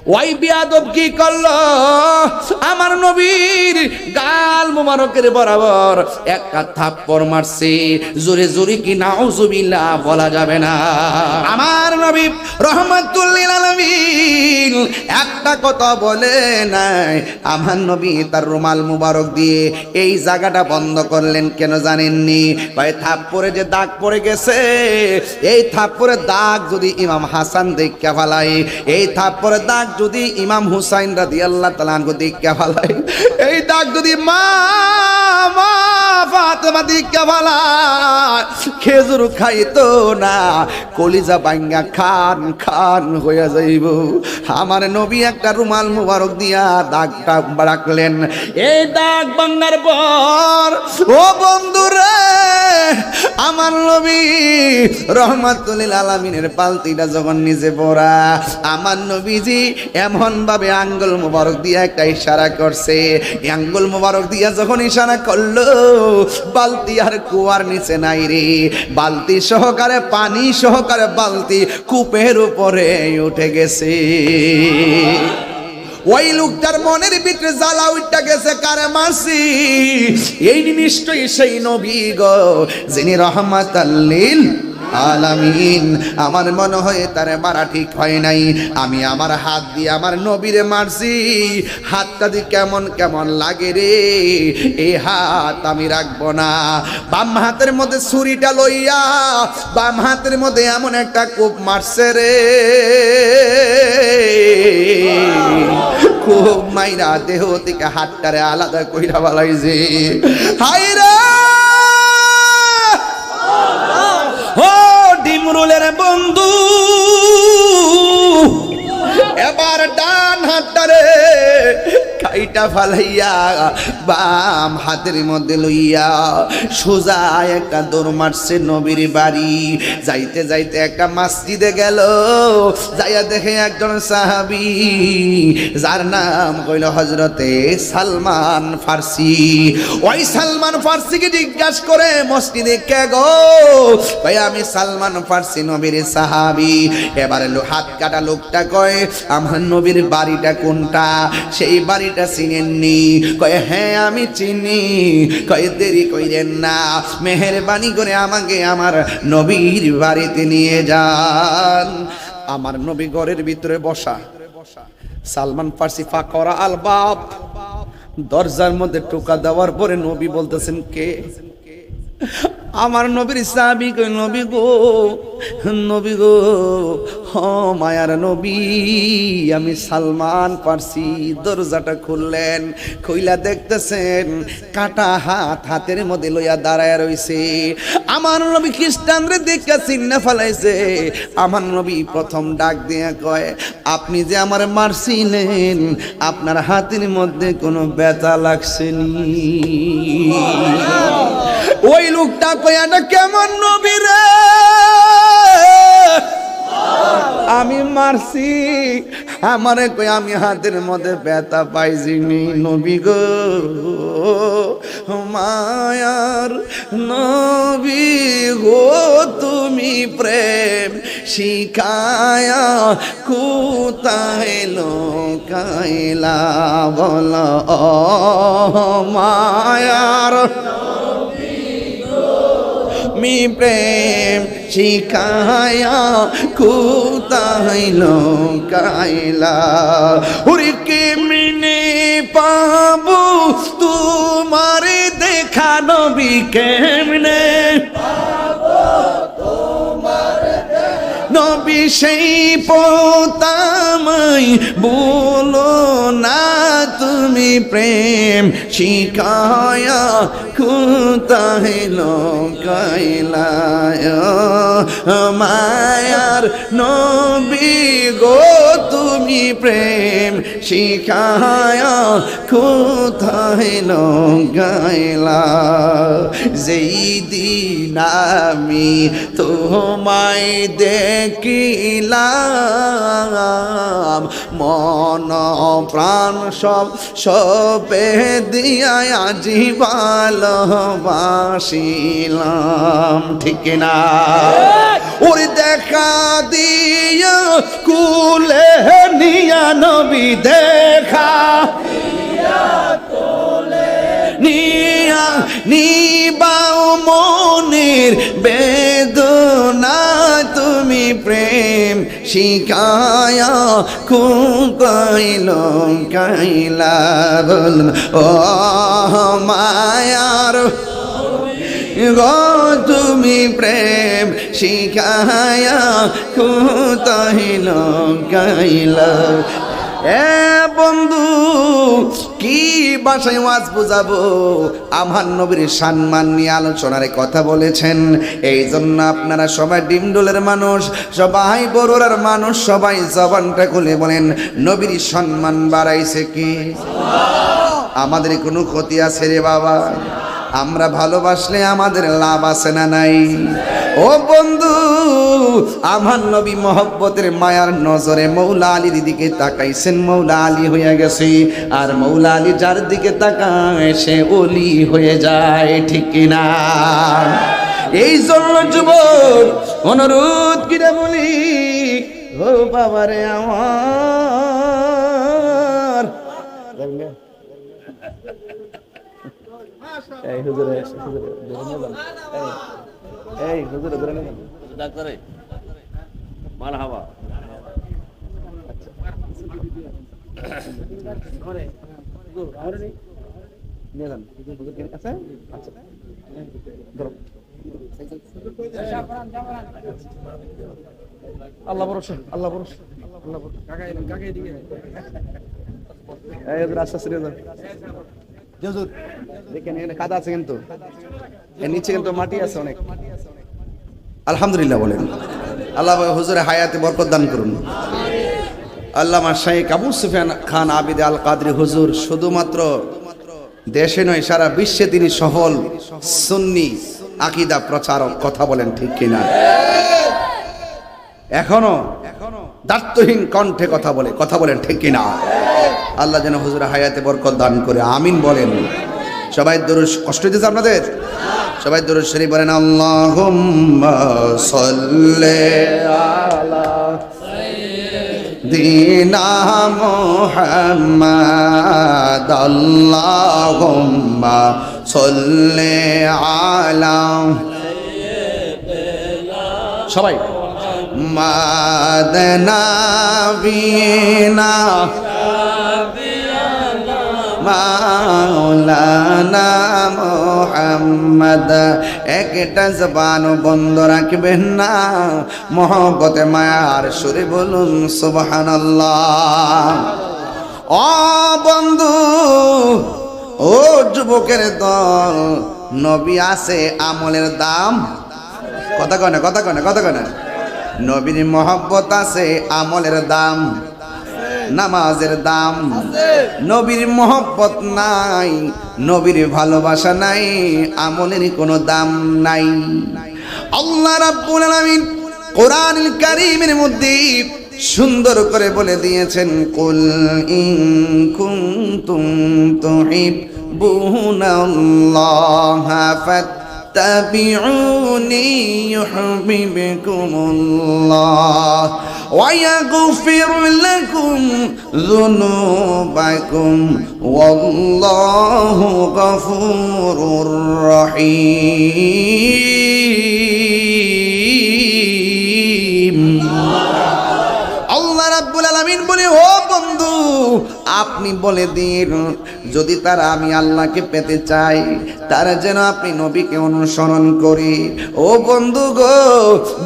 ওই বিয়াদব কি করলো, আমার নবীর গাল মুবারকের বরাবর একটা থাপ্পড় মারছে। জোরে জোরে কি নাউজুবিল্লাহ বলা যাবে না। আমার নবী রহমাতুল লিল আলামিন একটা কথা বলে নাই। আমার নবী তার রুমাল মুবারক দিয়ে এই জায়গাটা বন্ধ করলেন কেন জানেননি? ভাই থাপ্পড়ে যে দাগ পড়ে গেছে, এই থাপ্পড়ের দাগ যদি ইমাম হাসান দেখে ফেলায়, এই থাপ্পড়ের দাগ যদি ইমাম হুসাইন রাদিয়াল্লাহু তাআলা আনহু দেখে ফেলায়, এই দাগ যদি মা ফাতেমা দেখে ফেলায়, খেজুর খাইতো না, কলিজা ভাঙ্গা খান খান হয়ে যাইব। আমার নবী একটা রুমাল মুবারক দিয়া দাগটা রাখলেন। এই দাগ ভাঙার পর ও বন্ধুরে, আমার নবী রহমাতুল লিল আলামিনের পালতিটা যখন নিজে পড়া, আমার নবীজি এমন ভাবে আঙ্গুল মুবারক দিয়া একটা ইশারা করছে। আঙ্গুল মুবারক দিয়া যখন ইশারা করলো, বালতি আর কুয়ার নিচে নাই রে, বালতি সহকারে পানি সহকারে বালতি কূপের উপরে উঠে গেছে। ওই লোকটার মনের ভিতরে জ্বালা উঠা গেছে, কারে মারছি? এই নিশ্চয়ই সেই নবী গো, যিনি রহমাতাল লিল আলামিন। আমার মনে হয় তারে মারা ঠিক হয় নাই। আমি আমার হাত দিয়ে আমার নবীরে মারছি, হাতটা দিয়ে কেমন কেমন লাগে রে, এই হাত আমি রাখবো না। বাম হাতের মধ্যে ছুরিটা লইয়া বাম হাতের মধ্যে এমন একটা কোপ মারছে রে, খুব মাইরা দেহ থেকে হাতটারে আলাদা কইরা বালাইছে। হাই রে ও ডিমরুলের বন্ধু, এবার ডান হাতটারে কাইটা ফালাইয়া বাম হাতের মধ্যে লইয়া সোজা একটা দৌড় মারছে নবীর বাড়ি। যাইতে যাইতে একটা মসজিদে গেল, যাইয়া দেখে একজন সাহাবী, যার নাম কইল হযরতে সালমান ফার্সি। ওই সালমান ফার্সিকে জিজ্ঞাসা করে, মসজিদে কে গো? ভাই আমি সালমান ফার্সি, নবীর সাহাবী। এবারে হাত কাটা লোকটা কয়, আমার নবীর বাড়িটা কোনটা? সেই বাড়িটা চিনেননি? কয় হ্যাঁ আমি চিনি। কয় দেরি কইরেন না, মেহেরবানি করে আমাকে আমার নবীর বাড়িতে নিয়ে যান। আমার নবী ঘরের ভিতরে বসা, সালমান ফার্সি ফাকরা আল বাব, দরজার মধ্যে টোকা দেওয়ার পরে নবী বলতেছেন কে? আমার নবীর সাহাবী কই, নবী গো, নবী গো, হ মায়ার নবী, আমি সালমান ফার্সি। দরজাটা খুললেন, খুইলা দেখতেছেন কাটা হাত হাতের মধ্যে লইয়া দাঁড়ায় রইছে। আমার নবী খ্রিস্টানরে দেখে চিন্না ফেলাইছে। আমার নবী প্রথম ডাক দিয়া কয়, আপনি যে আমার মারছিলেন, আপনার হাতের মধ্যে কোনো ব্যথা লাগছেনি? ওই লোকটা কয়া না, কেমন নবী রে, আমি মারছি, আমারে কই আমি হাতের মধ্যে ব্যথা পাইছিনি। নবী গো, মায়ার নবী গো, তুমি প্রেম শিখায়া কোথায় লোকাইলা, বলো মায়ার মি প্রেম শিখায়া কোথায় লোকাইলা। ওরে কেমনে পাবো তোমার দেখা নবী, কেমনে নবী সেই পোতামাই বলো না, তুমি প্রেম শিখায়া কোথায় লোকাইলা। মায়ার নবী গো, তুমি প্রেম শিখায়া কোথায় লোকাইলা। যেই দিন আমি তোমায় দেখিলাম, মন প্রাণ সব সপে দিয়া আজি ভালোবাসিলাম, ঠিক না? ওরে দেখা দিয়া কুলে নিয়া নবী, দেখা নিয়া নিবাও মনের বেদনা, তুমি প্রেম শিখায়া কুকাইল কাইলা বল ও মায়ার গো, তুমি প্রেম শিখায়া কুতাইল কাইলা। এ বন্ধু, কি ভাষায় ওয়াজ বুঝাবো? আমার নবীর সম্মান নিয়ে আলোচনার কথা বলেছেন। এই জন্য আপনারা সবাই ডিমডোলের মানুষ, সবাই বড়রার মানুষ, সবাই জবানটা খুলে বলেন, নবীর সম্মান বাড়াইছে কি? আমাদের কোনো ক্ষতি আছে রে বাবা? আমরা ভালোবাসলে আমাদের লাভ আছে না নাই? ও বন্ধু, আমার নবী মহব্বতের মায়ার নজরে মৌলা আলীর দিকে তাকাইছেন, মৌলা আলী হয়ে গেছে। আর মৌলা আলী যার দিকে তাকায় সে ওলি হয়ে যায়, ঠিক কিনা? এই জন্য যুবক অনুরোধ কিরে বলি, ও বাবারে আমার, এই হুজুরে এই হুজুরে ধরে নেন ডাক্তারে মারহাবা। আচ্ছা আরে হুজুর আর নেই নিয়ে যান, হুজুর কে আছে? আচ্ছা ধরো, আল্লাহ ভরসা, আল্লাহ ভরসা, আল্লাহ ভরসা। কাকা এলেন, কাকা এদিকে এই হুজুর আস্তে আস্তে যান। হুজুর দেখেন এখানে কাদা আছে, কিন্তু এর নিচে কিন্তু মাটি আছে অনেক। আলহামদুলিল্লাহ বলেন। আল্লাহ হুজুরে হায়াতে বরকত দান করুন। আল্লামা শাইখ আবু সুফিয়ান খান আবিদ আল কাদরি হুজুর শুধুমাত্র দেশে নয়, সারা বিশ্বে তিনি সফল সুন্নি আকীদা প্রচারক, কথা বলেন ঠিক কিনা? এখনো দার্থহীন কণ্ঠে কথা বলেন ঠিক কিনা? আল্লাহ যেন হুজুরে হায়াতে বরকত দান করে, আমিন বলেন। সবাই দরুদ, কষ্ট দিতে আপনাদের সবাই দরুদ শরীফ বলেন, আল্লাহুম্মা সাল্লি আলা সাইয়্যিদিনা মুহাম্মাদ, আল্লাহুম্মা সাল্লি আলা সবাই মাদনাবিনা মাওলানা মুহাম্মদ। একটা জবান বন্ধ রাখবেন না, মহব্বতে মায়ার সুরে বলুন সুবহানাল্লাহ। ও বন্ধু, ও যুবকের দল, নবী আছে আমলের দাম, কথা কয় না, কথা কয় না, কথা কয় না। নবীর মহব্বত আছে, আমলের দাম, নামাজের দাম। নবীর মহব্বত নাই, নবীর ভালোবাসা নাই, আমলের কোনো দাম নাই। আল্লাহ রাব্বুল আলামিন কোরআনুল কারীমের মধ্যে সুন্দর করে বলে দিয়েছেন, কুল ইন কুনতুম তুহিব্বুনাল্লাহা ফাত্তাবিউনি ইউহিব্বুকুমুল্লাহ ওয়া ইয়াগফির লাকুম যুনুবাকুম ওয়াল্লাহু গফুরুর রহিম। আল্লাহ রাব্বুল আলামিন বলে, ও বন্ধু আপনি বলে দিন, যদি তারা আমি আল্লাহকে পেতে চাই, তারা যেন আপনি নবীকে অনুসরণ করি। ও বন্ধু গো,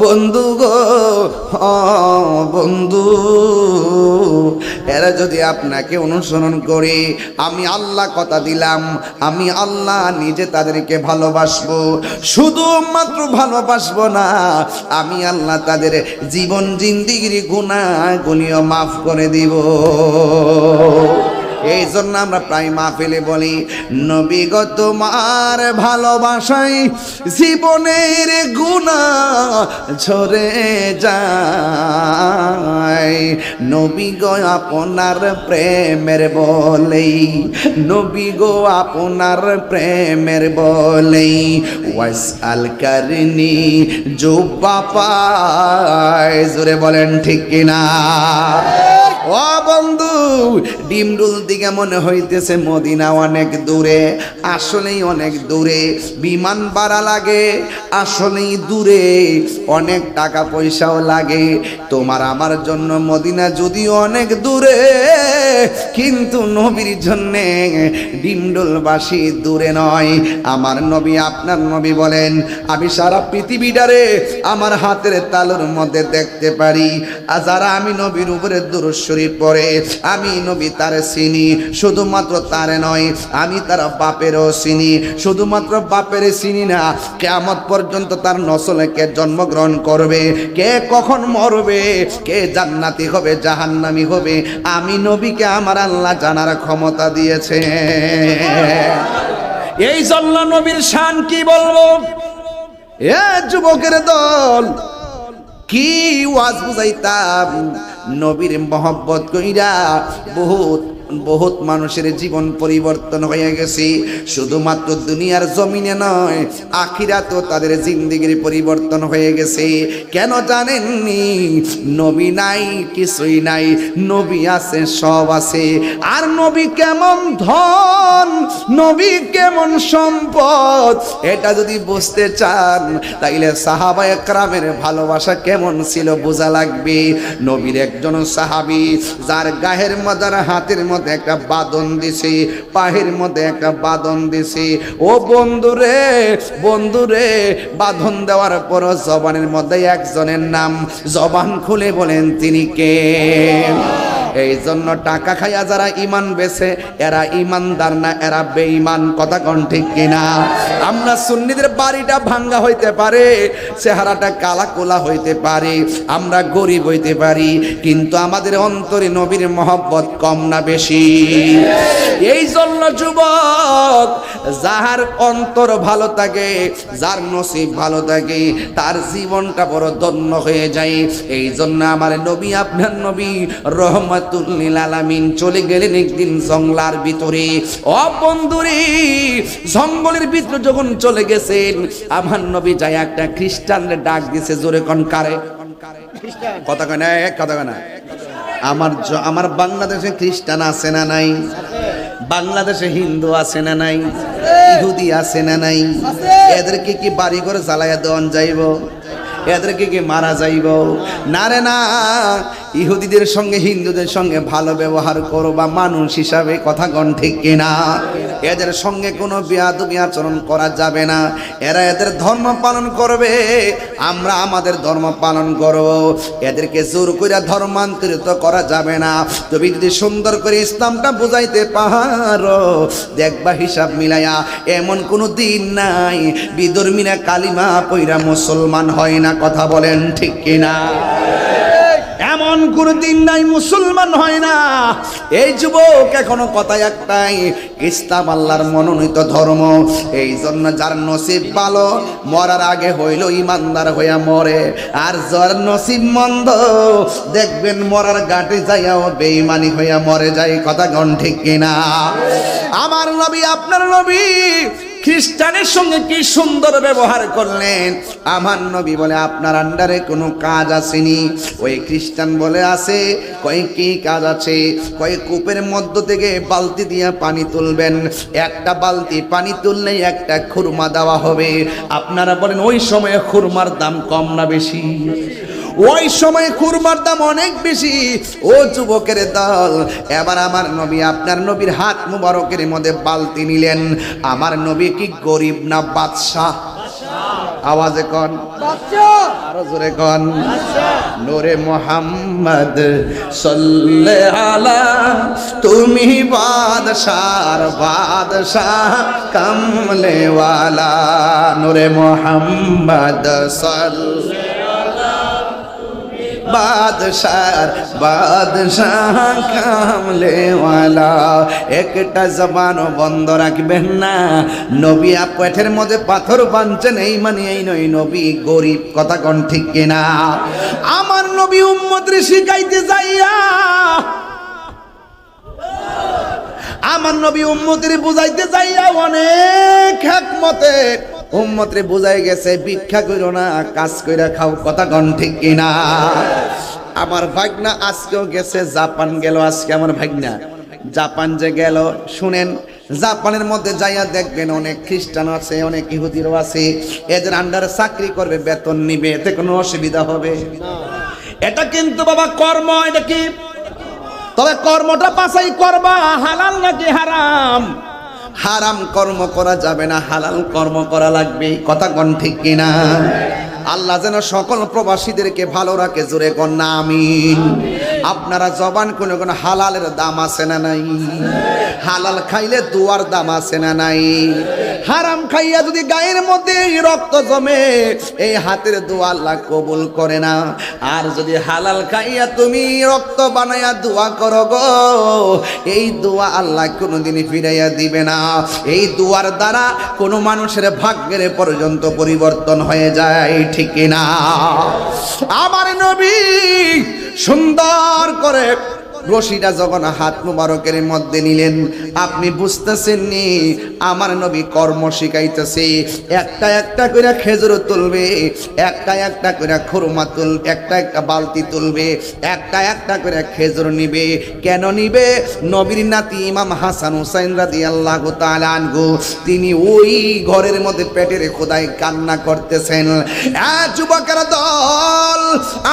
বন্ধু গো, বন্ধু, এরা যদি আপনাকে অনুসরণ করে, আমি আল্লাহ কথা দিলাম, আমি আল্লাহ নিজে তাদেরকে ভালোবাসবো। শুধুমাত্র ভালোবাসবো না, আমি আল্লাহ তাদের জীবন জিন্দিগির গুনাহগুলিও মাফ করে দিব। এই জন্য আমরা প্রায় মাহফিলে বলি, নবী গো তোমার ভালোবাসায় জীবনের গুনাহ ঝরে যায়, নবী গো আপনার প্রেমের বলেই, নবী গো আপনার প্রেমের বলেই ওয়াসআল করনি জুব্বা পায়। জোরে বলেন ঠিক কিনা? ও বন্ধু, ডিমডুল দিকে মনে হইতেছে মদিনা অনেক দূরে, আসলেই অনেক দূরে। বিমান ভাড়া লাগে, আসলেই দূরে, অনেক টাকা পয়সাও লাগে। তোমার আমার জন্য মদিনা যদিও অনেক দূরে, কিন্তু নবীর জন্যে ডিমডুলবাসী দূরে নয়। আমার নবী আপনার নবী বলেন, আমি সারা পৃথিবীটারে আমার হাতের তালুর মধ্যে দেখতে পারি। আর যারা আমি নবীর উপরে দুরূদ শরীফ পড়ে, আমি নবী তারে চিনি, শুধুমাত্র তারে নয়, আমি তার বাপেরও চিনি। শুধুমাত্র বাপের চিনি না, কিয়ামত পর্যন্ত তার নসলে কে জন্মগ্রহণ করবে, কে কখন মরবে, কে জান্নাতি হবে জাহান্নামী হবে, আমি নবীকে আমার আল্লাহ জানার ক্ষমতা দিয়েছে। এই জন্য নবীর শান কি বলবো? এ যুবকের দল, কি ওয়াজ বুঝাইতাম, নবীর মহব্বত কইরা বহুত বহুত মানুষের জীবন পরিবর্তন হয়ে গেছে। শুধুমাত্র দুনিয়ার জমিনে নয়, আখিরাতেও তাদের জিন্দেগির পরিবর্তন হয়ে গেছে। কেন জানেননি? নবী নাই কিছুই নাই, নবী আছে সব আছে। আর নবী কেমন ধন, নবী কেমন সম্পদ, এটা যদি বুঝতে চান তাইলে সাহাবায়ে কেরামের ভালোবাসা কেমন ছিল বোঝা লাগবে। নবীর একজন সাহাবী, যার গায়ের মধ্যে হাতের মধ্যে একটা বাঁধন দিছে, পায়ের মধ্যে একটা বাঁধন দিছে। ও বন্ধুরে, বন্ধুরে, বাঁধন দেওয়ার পর জবানের মধ্যে একজনের নাম, জবান খুলে বলেন তিনি কে? এই জন্য টাকা খাইয়া যারা ইমান বেছে, এরা ইমানদার না, এরা বেঈমান। কথা কোন ঠিক কিনা? আমরা সুন্নিদের বাড়িটা ভাঙ্গা হইতে পারে, চেহারাটা কালা কোলা হইতে পারে, আমরা গরিব হইতে পারি, কিন্তু আমাদের অন্তরে নবীর মহব্বত কম না বেশি? এই জন্য যুবক, যার অন্তর ভালো থাকে, যার নসিব ভালো থাকে, তার জীবনটা বড় ধন্য হয়ে যায়। এই জন্য আমার নবী আপনার নবী রহমাতুল লিল আলামিন চলে গেলেন একদিন জঙ্গলার ভিতরে। ও বন্ধুরে, জঙ্গলের ভিতরে যখন চলে গেছেন, আমার নবী যায় একটা খ্রিস্টানরে ডাক দিছে। জোরে কোন কারে? কথা কয় না, কথা কয় না। আমার বাংলাদেশে খ্রিস্টান আছে না নাই? বাংলাদেশে হিন্দু আছে না নাই? ইহুদি আছে না নাই? এদেরকে কি বাড়ি ঘর জ্বালাইয়া দেওয়ান যাইব? এদেরকে কি মারা যাইব? না রে না, ইহুদিদের সঙ্গে হিন্দুদের সঙ্গে ভালো ব্যবহার করবা মানুষ হিসাবে। কথা কোন ঠিক কিনা? এদের সঙ্গে কোনো বেয়াদবি আচরণ করা যাবে না। এরা এদের ধর্ম পালন করবে, আমরা আমাদের ধর্ম পালন করব। এদেরকে জোর করে ধর্মান্তরিত করা যাবে না। তুমি যদি সুন্দর করে ইসলামটা বুঝাইতে পারো, দেখবা হিসাব মিলাইয়া এমন কোনো দিন নাই বিধর্মীরা কালিমা পইরা মুসলমান হয় না। কথা বলেন ঠিক কিনা? এমন কোন দিন নাই মুসলমান হয় না। এই যুবক, এখনো কথা একটাই, ইসলাম আল্লাহর মনোনীত ধর্ম। এই জন্য যার নসিব ভালো, মরার আগে হইল ইমানদার হইয়া মরে। আর যার নসিব মন্দ, দেখবেন মরার ঘাটে যাইয়াও বেঈমানি হইয়া মরে যায়। কথা কোন ঠিক কিনা? আমার নবী আপনার নবী খ্রিস্টানের সঙ্গে কি সুন্দর ব্যবহার করলেন। আমার নবী বলে, আপনার আন্ডারে কোনো কাজ আসেনি? ওই খ্রিস্টান বলে আছে। কয় কি কাজ আছে? কয় কূপের মধ্য থেকে বালতি দিয়ে পানি তুলবেন, একটা বালতি পানি তুললেই একটা খুরমা দেওয়া হবে। আপনারা বলেন ওই সময়ে খুরমার দাম কম না বেশি? ওই সময় খুরমার দাম অনেক বেশি। ও যুবকের দল, এবার আমার নবী আপনার নবীর হাত মুবারকের মধ্যে বালতি নিলেন। আমার নবী কি গরিব না বাদশাহ? আওয়াজে কন, আরো জোরে কন। নূরে মুহাম্মদ সাল্লাল্লাহু আলা, তুমি বাদশার বাদশাহ কমলে ওয়ালা। নূরে মুহাম্মদ সাল্লাল্লাহু বাদশাহ কামলেওয়ালা। একটা জবানও বন্ধ রাখবেন না। নবী পেটের মধ্যে পাথর বাঁধছেন, এই মানে এই নয় নবী গরিব। কথা কোন ঠিক কিনা? আমার নবী উম্মতরে শিখাইতে যাইয়া, আমার নবী উম্মতের বুঝাইতে যাইয়া অনেক হিকমতে উম্মতরে বুঝাই গেছে, ভিক্ষা কইরো না, কাজ কইরা খাও। কথা কোন ঠিক কিনা? আমার ভাগনা আজকেও গেছে, জাপান গেল আজকে। আমার ভাগনা জাপান যে গেল, শুনেন, জাপানের মধ্যে যাইয়া দেখবেন অনেক খ্রিস্টান আছে, অনেক ইহুদিরও আছে। এদের আন্ডারে চাকরি করবে, বেতন নিবে, এতে কোনো অসুবিধা হবে? এটা কিন্তু বাবা কর্ম। এটা কি? তবে কর্মটা বাছাই করবা, হালাল নাকি হারাম। হারাম কর্ম করা যাবে না, হালাল কর্ম করা লাগবে। কথা কোন ঠিক কিনা? আল্লাহ যেন সকল প্রবাসীদেরকে ভালো রাখে, জোরে কোন না আমিন। আপনারা জবান কোন কোন হালালের দাম আছে না নাই? হালাল খাইলে দুয়ার দাম আছে না নাই? হারাম খাইয়া যদি গায়ের মধ্যে রক্ত জমে, এই হাতের দোয়া আল্লাহ কবুল করে না। আর যদি হালাল খাইয়া তুমি রক্ত বানাইয়া দোয়া করো গো, এই দোয়া আল্লাহ কোনোদিনই ফিরাইয়া দিবে না। এই দোয়ার দ্বারা কোনো মানুষের ভাগ্যের পর্যন্ত পরিবর্তন হয়ে যায়, ঠিক না? আমার নবী সুন্দর করে রশিটা যখন হাত মুবারকের মধ্যে নিলেন, আপনি বুঝতেছেন নি আমার নবী কর্ম শিখাইতেছে। একটা একটা করে খেজুর তুলবে, একটা একটা করে খুরমা তুলবে, একটা একটা বালতি তুলবে, একটা একটা করে খেজুর নিবে। কেন নিবে? নবীর নাতি ইমাম হাসান হুসাইন রাদিয়াল্লাহু তাআলা আনহু তিনি ওই ঘরের মধ্যে পেটের খোদায় কান্না করতেছেন। যুবকের দল,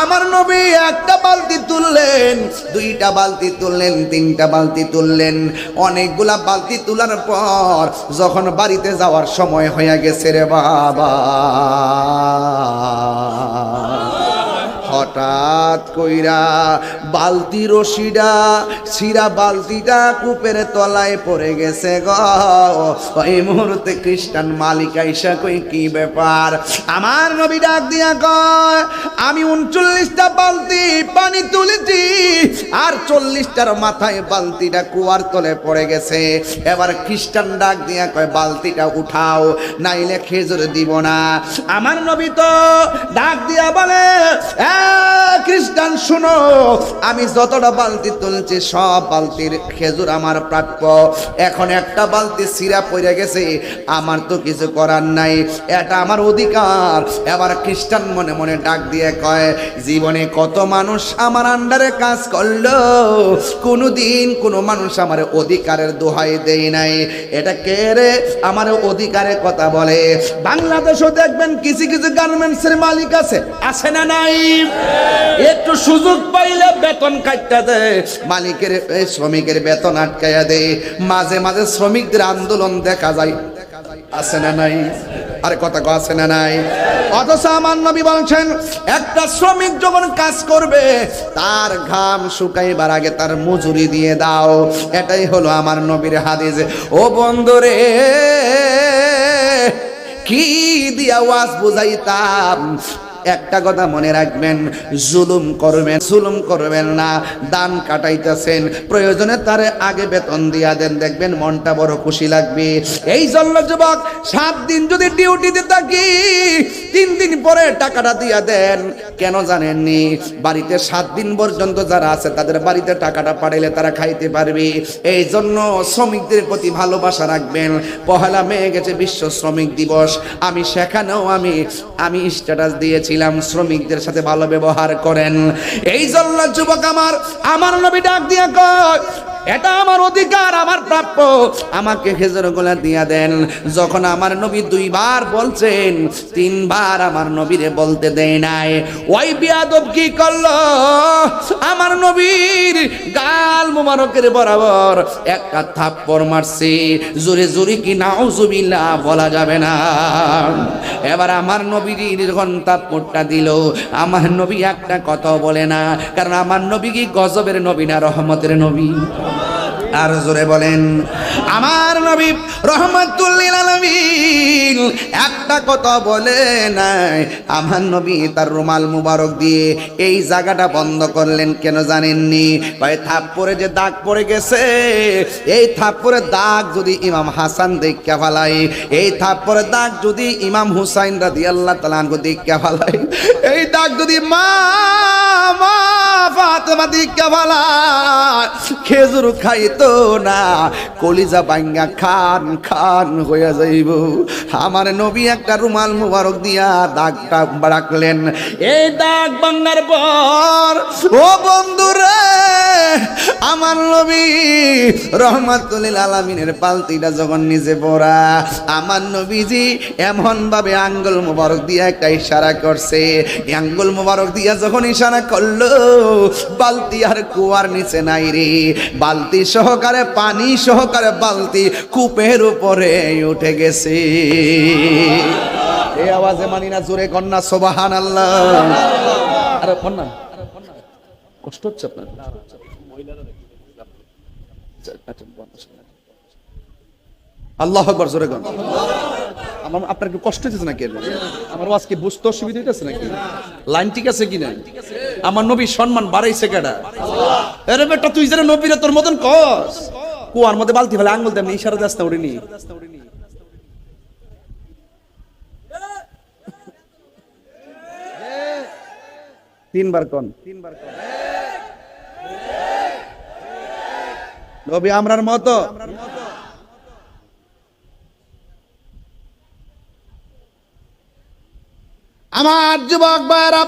আমার নবী একটা বালতি তুললেন, দুইটা বালতি তুললেন, তিনটা বালতি তুললেন। অনেকগুলা বালতি তোলার পর যখন বাড়িতে যাওয়ার সময় হয়ে গেছে রে বাবা, হঠাৎ কইরা বালতি রশিটা সিরা বালতিটা কূপের তলায় পড়ে গেছে গো। ওই মুহূর্তে খ্রিস্টান মালিক আইসা কই, কি ব্যাপার? আমার নবী ডাক দিয়া কয়, আমি 39টা বালতি পানি তুলেছি, আর 40টার মাথায় বালতিটা কুয়ার তলে পড়ে গেছে। এবার খ্রিস্টান ডাক দিয়া কয়, বালতিটা উঠাও, নাইলে খেজুর দিব না। আমার নবী তো ডাক দিয়া বলে, খ্রিস্টান শুনো, আমি যতটা বালতি তুলছি সব বালতির খেজুর আমার প্রাপ্য। এখন একটা বালতি সিরা পড়ে গেছে, আমার তো কিছু করার নাই, এটা আমার অধিকার। এবার খ্রিস্টান মনে মনে ডাক দিয়ে কয়, জীবনে কত মানুষ আমার আন্ডারে কাজ করলো, কোনোদিন কোনো মানুষ আমার অধিকারের দোহাই দেয় নাই। এটা কে রে আমার অধিকারের কথা বলে? বাংলাদেশও দেখবেন কিছু কিছু গার্মেন্টসের মালিক আছে, আছে না নাই? একটু সুযোগ পাইলে বেতন কাটতে দেয়, মালিকের শ্রমিকের বেতন আটকাইয়া দেয়। মাঝে মাঝে শ্রমিকদের আন্দোলন দেখা যায়, আছে না নাই? আরে কথা আছে না নাই? অথচ আমার নবী বলছেন, একটা শ্রমিক যখন কাজ করবে তার ঘাম শুকাইবার আগে তার মজুরি দিয়ে দাও। এটাই হলো আমার নবীর হাদিস। ও বন্ধুরে, কি দিয়া ওয়াজ বুঝাইতাম, একটা কথা মনে রাখবেন, জুলুম করবেন না। দান কাটাইতেছেন, প্রয়োজনে তারে আগে বেতন দিয়া দেন, দেখবেন মনটা বড় খুশি লাগবে। এই জন্য যুবক, 7 দিন যদি ডিউটিতে থাকি, 3 দিন পরে টাকাটা দিয়া দেন। কেন জানেননি? বাড়িতে 7 দিন পর্যন্ত যারা আছে তাদের বাড়িতে টাকাটা পাঠাইলে তারা খাইতে পারবে। এই জন্য শ্রমিকদের প্রতি ভালোবাসা রাখবেন। 1 মে গেছে বিশ্ব শ্রমিক দিবস, আমি সেখানেও আমি স্ট্যাটাস দিয়েছি, শ্রমিকদের সাথে ভালো ব্যবহার করেন। এই জন্য যুবক আমার নবী ডাক দিয়া কয়, এটা আমার অধিকার, আমার প্রাপ্য, আমাকে খেজুরগুলা দিয়া দেন। যখন আমার নবী 2 বার বলছেন, 3 বার আমার নবীরে বলতে দেয় নাই। ওই বিয়াদব কি করলো? আমার নবীর গাল মুবারকের বরাবর একটা থাপ্পড় মারছে। জোরে জোরে কি নাউজুবিল্লাহ বলা যাবে না। এবার আমার নবীর যখন থাপ্পড়টা দিল, আমার নবী একটা কথা বলে না, কারণ আমার নবী কি গজবের নবী না রহমতের নবী? আর জোরে বলেন আমার নবী রহমাতুল লিল আলামিন একটা কথা বলে নাই। আমার নবী তার রুমাল মুবারক দিয়ে এই জায়গাটা বন্ধ করলেন কেন জানেননি? কয় থাপ্পড়ে যে দাগ পড়ে গেছে, এই থাপ্পড়ের দাগ যদি ইমাম হাসান দেখা ফেলায়, এই থাপ্পড়ের দাগ যদি ইমাম হুসাইন রাদিয়াল্লাহু তাআলা আনহু দেখা ফেলায়, এই দাগ যদি মা ফাতেমা দেখা ফেলায়, খেজুর খাইতো না, কলিজা ভাঙ্গা খান খান হইয়া যাইব। আমার নবী একটা রুমাল মুবারক দিয়া দাগটা রাখলেন। এই দাগ ভাঙ্গার পর ও বন্ধুরে আমার নবী রহমাতুল লিল আলামিনের পালতিটা যখন নিজে পড়া, আমার নবীজি এমন ভাবে আঙ্গুল মুবারক দিয়া একটা ইশারা করছে। আঙ্গুল মুবারক দিয়া যখন ইশারা করলো, বালতি আর কুয়ার নিচে নাই রে, বালতি সহকারে পানি সহকারে বালতি কূপের উপরে উঠে গেছে। এই আওয়াজে মানি না, জোরে কন্যা সুবহানাল্লাহ। আরে কন্যা কষ্ট হচ্ছে আপনার? আল্লাহু আকবার, জোরে কন। আমার আপনার কি কষ্ট হচ্ছে নাকি? আমার ওয়াজ কি বুঝতে অসুবিধা হইতেছে নাকি? লাইন ঠিক আছে কি না? আমার নবীর সম্মান বাড়াইছে কেডা? আরে বেটা তুই যারা নবীরে তোর মতন কস, কুয়ার মধ্যে বালতি ফেলে আঙ্গুল দেন ইশারা দাস না উড়িনি। তিনবার কোন নবী আমরার মতো আমার যুবক ভাইরা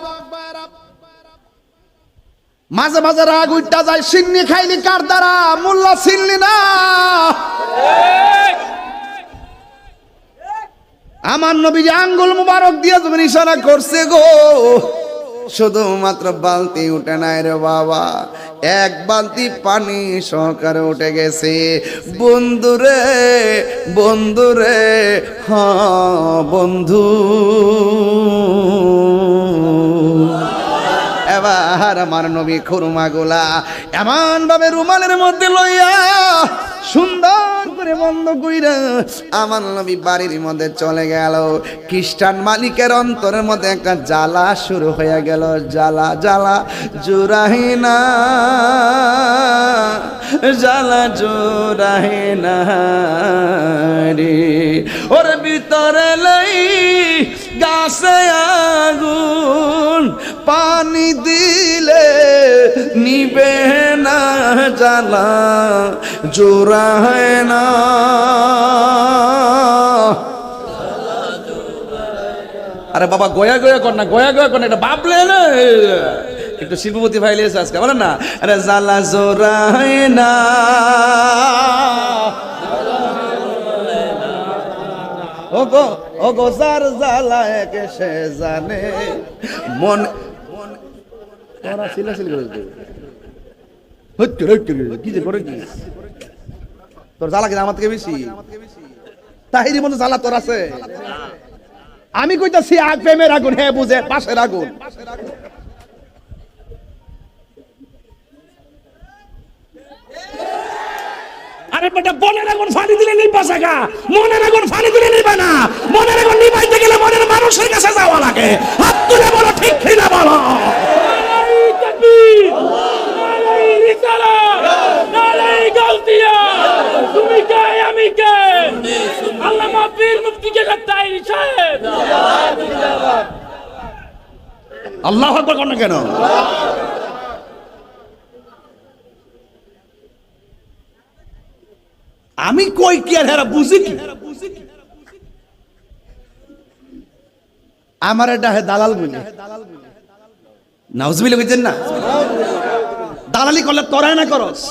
মাঝে মাঝে রাগ উঠটা যায়, সিন্নি খাইলি কার দ্বারা, মোল্লা ছিনলি না। আমার নবী যে আঙ্গুল মুবারক দিয়ে যখন ইশারা করছে গো, শুধুমাত্র বালতি উঠে নাই রে বাবা, এক বালতি পানি সহকারে উঠে গেছে। বন্ধুরে বন্ধুরে হ্যাঁ বন্ধু, এবার আমার নবী খুরমাগুলা এমন ভাবে রুমালের মধ্যে লইয়া সুন্দর করে বন্ধ কইরা আমার নবী বাড়ির মধ্যে চলে গেল। খ্রিস্টান মালিকের অন্তরের মধ্যে একটা জ্বালা শুরু হয়ে গেল, জ্বালা জ্বালা জোড়াহে না, জ্বালা জোড়াহে না রে, ওর ভিতরে লই গাছে আগুন, পানি দিলে নিবে না, জ্বালা জোড়ায় না। আরে বাবা গয়া গয়া কর না, গয়া গয়া কর না, এটা বাবলে না, একটু শিল্পপতি ভাই লিয়েছে আজকে বলেন না, আরে জ্বালা জোড়ায় না। ও গো যার জ্বালা একে সে জানে, মন তোরা সিলাসিল করে কি যে করে কি তোর জ্বালা কিনা আমার থেকে বেশি? তাহিরি মতো জ্বালা তোর আছে। আমি কইতাছি আগ প্রেমের আগুন, হ্যাঁ বুঝে পাশের আগুন। আরে বেটা বনের আগুন ফানি দিলে নিবা জায়গা, মনের আগুন ফানি দিলে নিবা না। মনের আগুন নিবাইতে গেলে মনের মানুষের কাছে যাওয়া লাগে। হাত তুলে বলো ঠিক কি না বলো। নালাই তাকবীর, নালাই রিসালাত, নালাই গাউসিয়া, তুমি কে আমি কে? আল্লামা পীর মুফতি কে তাইরি সাহেব জিন্দাবাদ। আল্লাহু আকবার কোন কেন? আমি কই কি আর হেরা বুঝি কি? আমার এটা দালাল বলে নাউজুবিল্লাহ কইতেন না, দালালি করলে তোরাই না করস।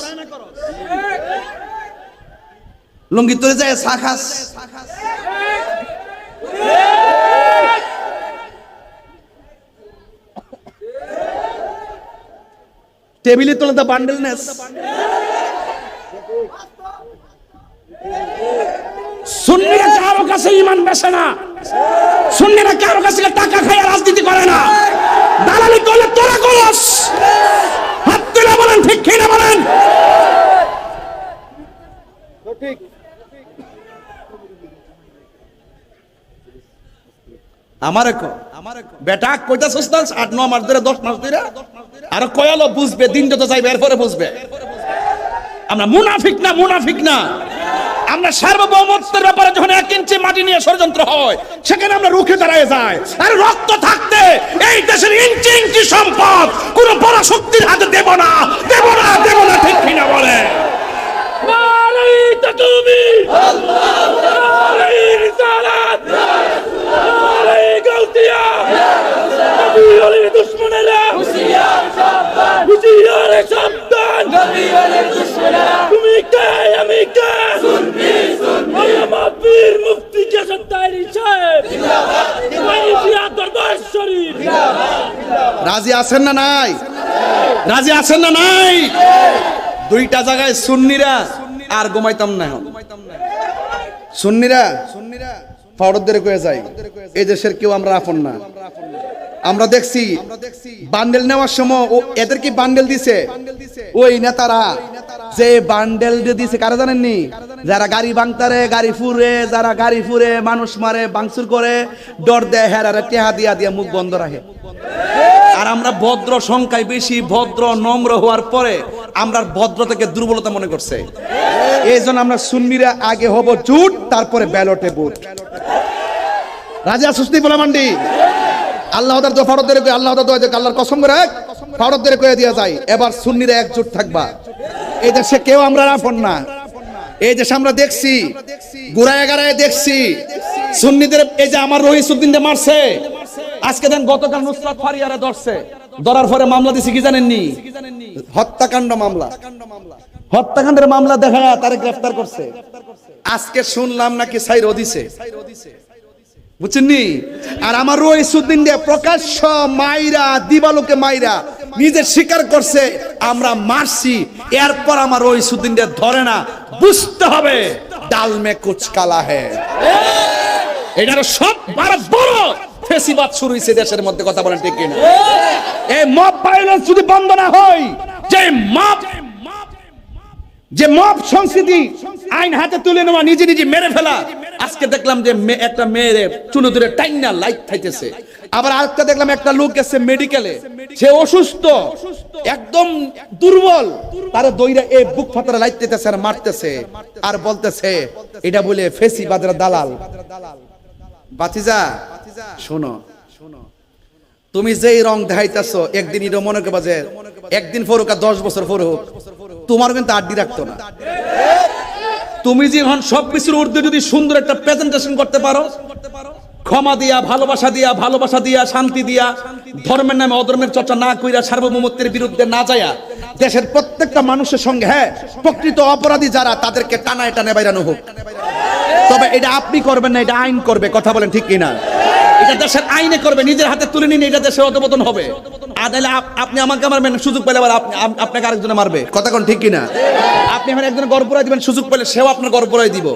লুঙ্গি তোরে যায় চা খাস, টেবিলের তলে বান্ডেল নেস, সুন্নিরা কারো কাছে ঈমান বেচে না, সুন্নিরা কারো কাছে টাকা খায় রাজনীতি করে না। দালালি করলে তোরা করস। হাত তুলে বলেন ঠিক কি না বলেন। আমারে কো বেটা কইতাছস না 8-9 মাস ধরে 10 মাস ধরে আর কয়ালো বুঝবে দিন যত যাইবে এরপরে বুঝবে আমরা মুনাফিক না আমরা সার্বভৌমত্বের ব্যাপারে যখন 1 ইঞ্চি মাটি নিয়ে ষড়যন্ত্র হয় সেখানে আমরা রুখে দাঁড়ায় যাই আর রক্ত থাকতে এই দেশের ইঞ্চি ইঞ্চি সম্পদ কোন বড় শক্তির হাতে দেব না ঠিক কিনা বলে নারায়ে তাকবীর আল্লাহু নারায়ে রিসালাত নারায়ে গাউসিয়া নবী ওলির দুশমনেরা হুঁশিয়ার সাবধান নবী ওলির দুশমনেরা তুমি কে আমি কে সুন্নি আমার পীর মুফতি কেশব তাইরি সাহেব জিন্দাবাদ দরবার শরীফ রাজি আছেন না নাই? দুইটা জায়গায় সুন্নিরা আর ঘুমাইতাম না সুন্নিরা ফাওড়দের কয়ে যায় এই দেশের কেউ আমরা আপন না। আমরা দেখছি বান্ডেল নেওয়ার সময় এদের কি বান্ডেল দিছে ওই নেতারা যে বান্ডেল দিছে কারা জানেননি? যারা গাড়ি ভাঙতারে যারা গাড়ি ফুরে মানুষ মারে ভাঙচুর করে ডর দেয় হেরারে টেহা দিয়া মুখ বন্ধ রাখে। আর আমরা ভদ্র সংখ্যায় বেশি ভদ্র নম্র হওয়ার পরে আমরা ভদ্রতাকে দুর্বলতা মনে করছে। এই জন্য আমরা সুন্নিরা আগে হব জুট তারপরে ব্যালটে বুট। রাজা সুস্তি বলা মান্ডি আল্লাহ ফারুকদের আল্লাহর কসম করে ফারুকদের কয়ে দিয়া যায় এবার সুন্নিরা একজোট থাকবা। এই দেশে কেউ আমরা আপন না। এই দেশে আমরা দেখছি গুড়ায় গাড়ায় দেখছি সুন্নিদের এই যে আমার রহিসউদ্দিনকে মারছে আজকে দেন গতকাল নুসরাত ফারিয়ারে ধরার পরে মামলা দিছে কি জানেননি? হত্যাকাণ্ডের মামলা দেখা তারে গ্রেফতার করছে। আজকে শুনলাম নাকি সাইরো দিছে বুঝছেননি? আর আমার রহিসউদ্দিন দিয়ে প্রকাশ্য মাইরা দিবালোকে মাইরা নিজে স্বীকার করছে আমরা মারছি। এরপর আমার রহিসউদ্দিন দিয়ে ধরে না, বুঝতে হবে ডাল মে কুচ কালা হ্যায়। এটার সব বড় ফেসিবাদ শুরু হয়েছে দেশের মধ্যে, কথা বলেন ঠিক কিনা? এই মব ভায়োলেন্স যদি বন্ধ না হয়, যে মব সংস্কৃতি আইন হাতে তুলে নেওয়া, নিজে মেরে ফেলা। আজকে দেখলাম যে একটা মেয়ের চুলো ধরে টাইনা লাইট খাইতেছে। আবার আরেকটা দেখলাম একটা লোক গেছে মেডিকেলে, সে অসুস্থ একদম দুর্বল, তার দইরা এই বুক ফাটারা লাইট দিতেছে আর মারতেছে আর বলতেছে এটা বলে ফেসিবাদের দালাল। বাতিজা শোনো, তুমি যেই রং দেখাইতেছো একদিন এটা মনে করবা যে একদিন ফরুক আর 10 বছর ফরুক, তোমার কিন্তু আড্ডি রাখতো না। তুমি যখন সবকিছুর ঊর্ধ্বে যদি সুন্দর একটা প্রেজেন্টেশন করতে পারো, ক্ষমা দিয়া ভালোবাসা দিয়া শান্তি দিয়া, ধর্মের নামে অধর্মের চর্চা না কইরা, সার্বভৌমত্বের বিরুদ্ধে না যায়া, দেশের প্রত্যেকটা মানুষের সঙ্গে হ্যাঁ প্রকৃত অপরাধী যারা তাদেরকে টানায় বাইরানো হোক। তবে এটা আপনি করবেন না, এটা আইন করবে, কথা বলেন ঠিক কিনা? এটা দেশের আইনে করবে, নিজের হাতে তুলে নিন, এটা দেশের অধপতন হবে। আর নাহলে আপনি আমাকে মারবেন, সুযোগ পেলে আবার আপনাকে আরেকজনে মারবে, কথা কোন ঠিক কিনা? আপনি এখন একজন গড় পুরাই দিবেন, সুযোগ পেলে সেও আপনার গড় পুরাই দিব।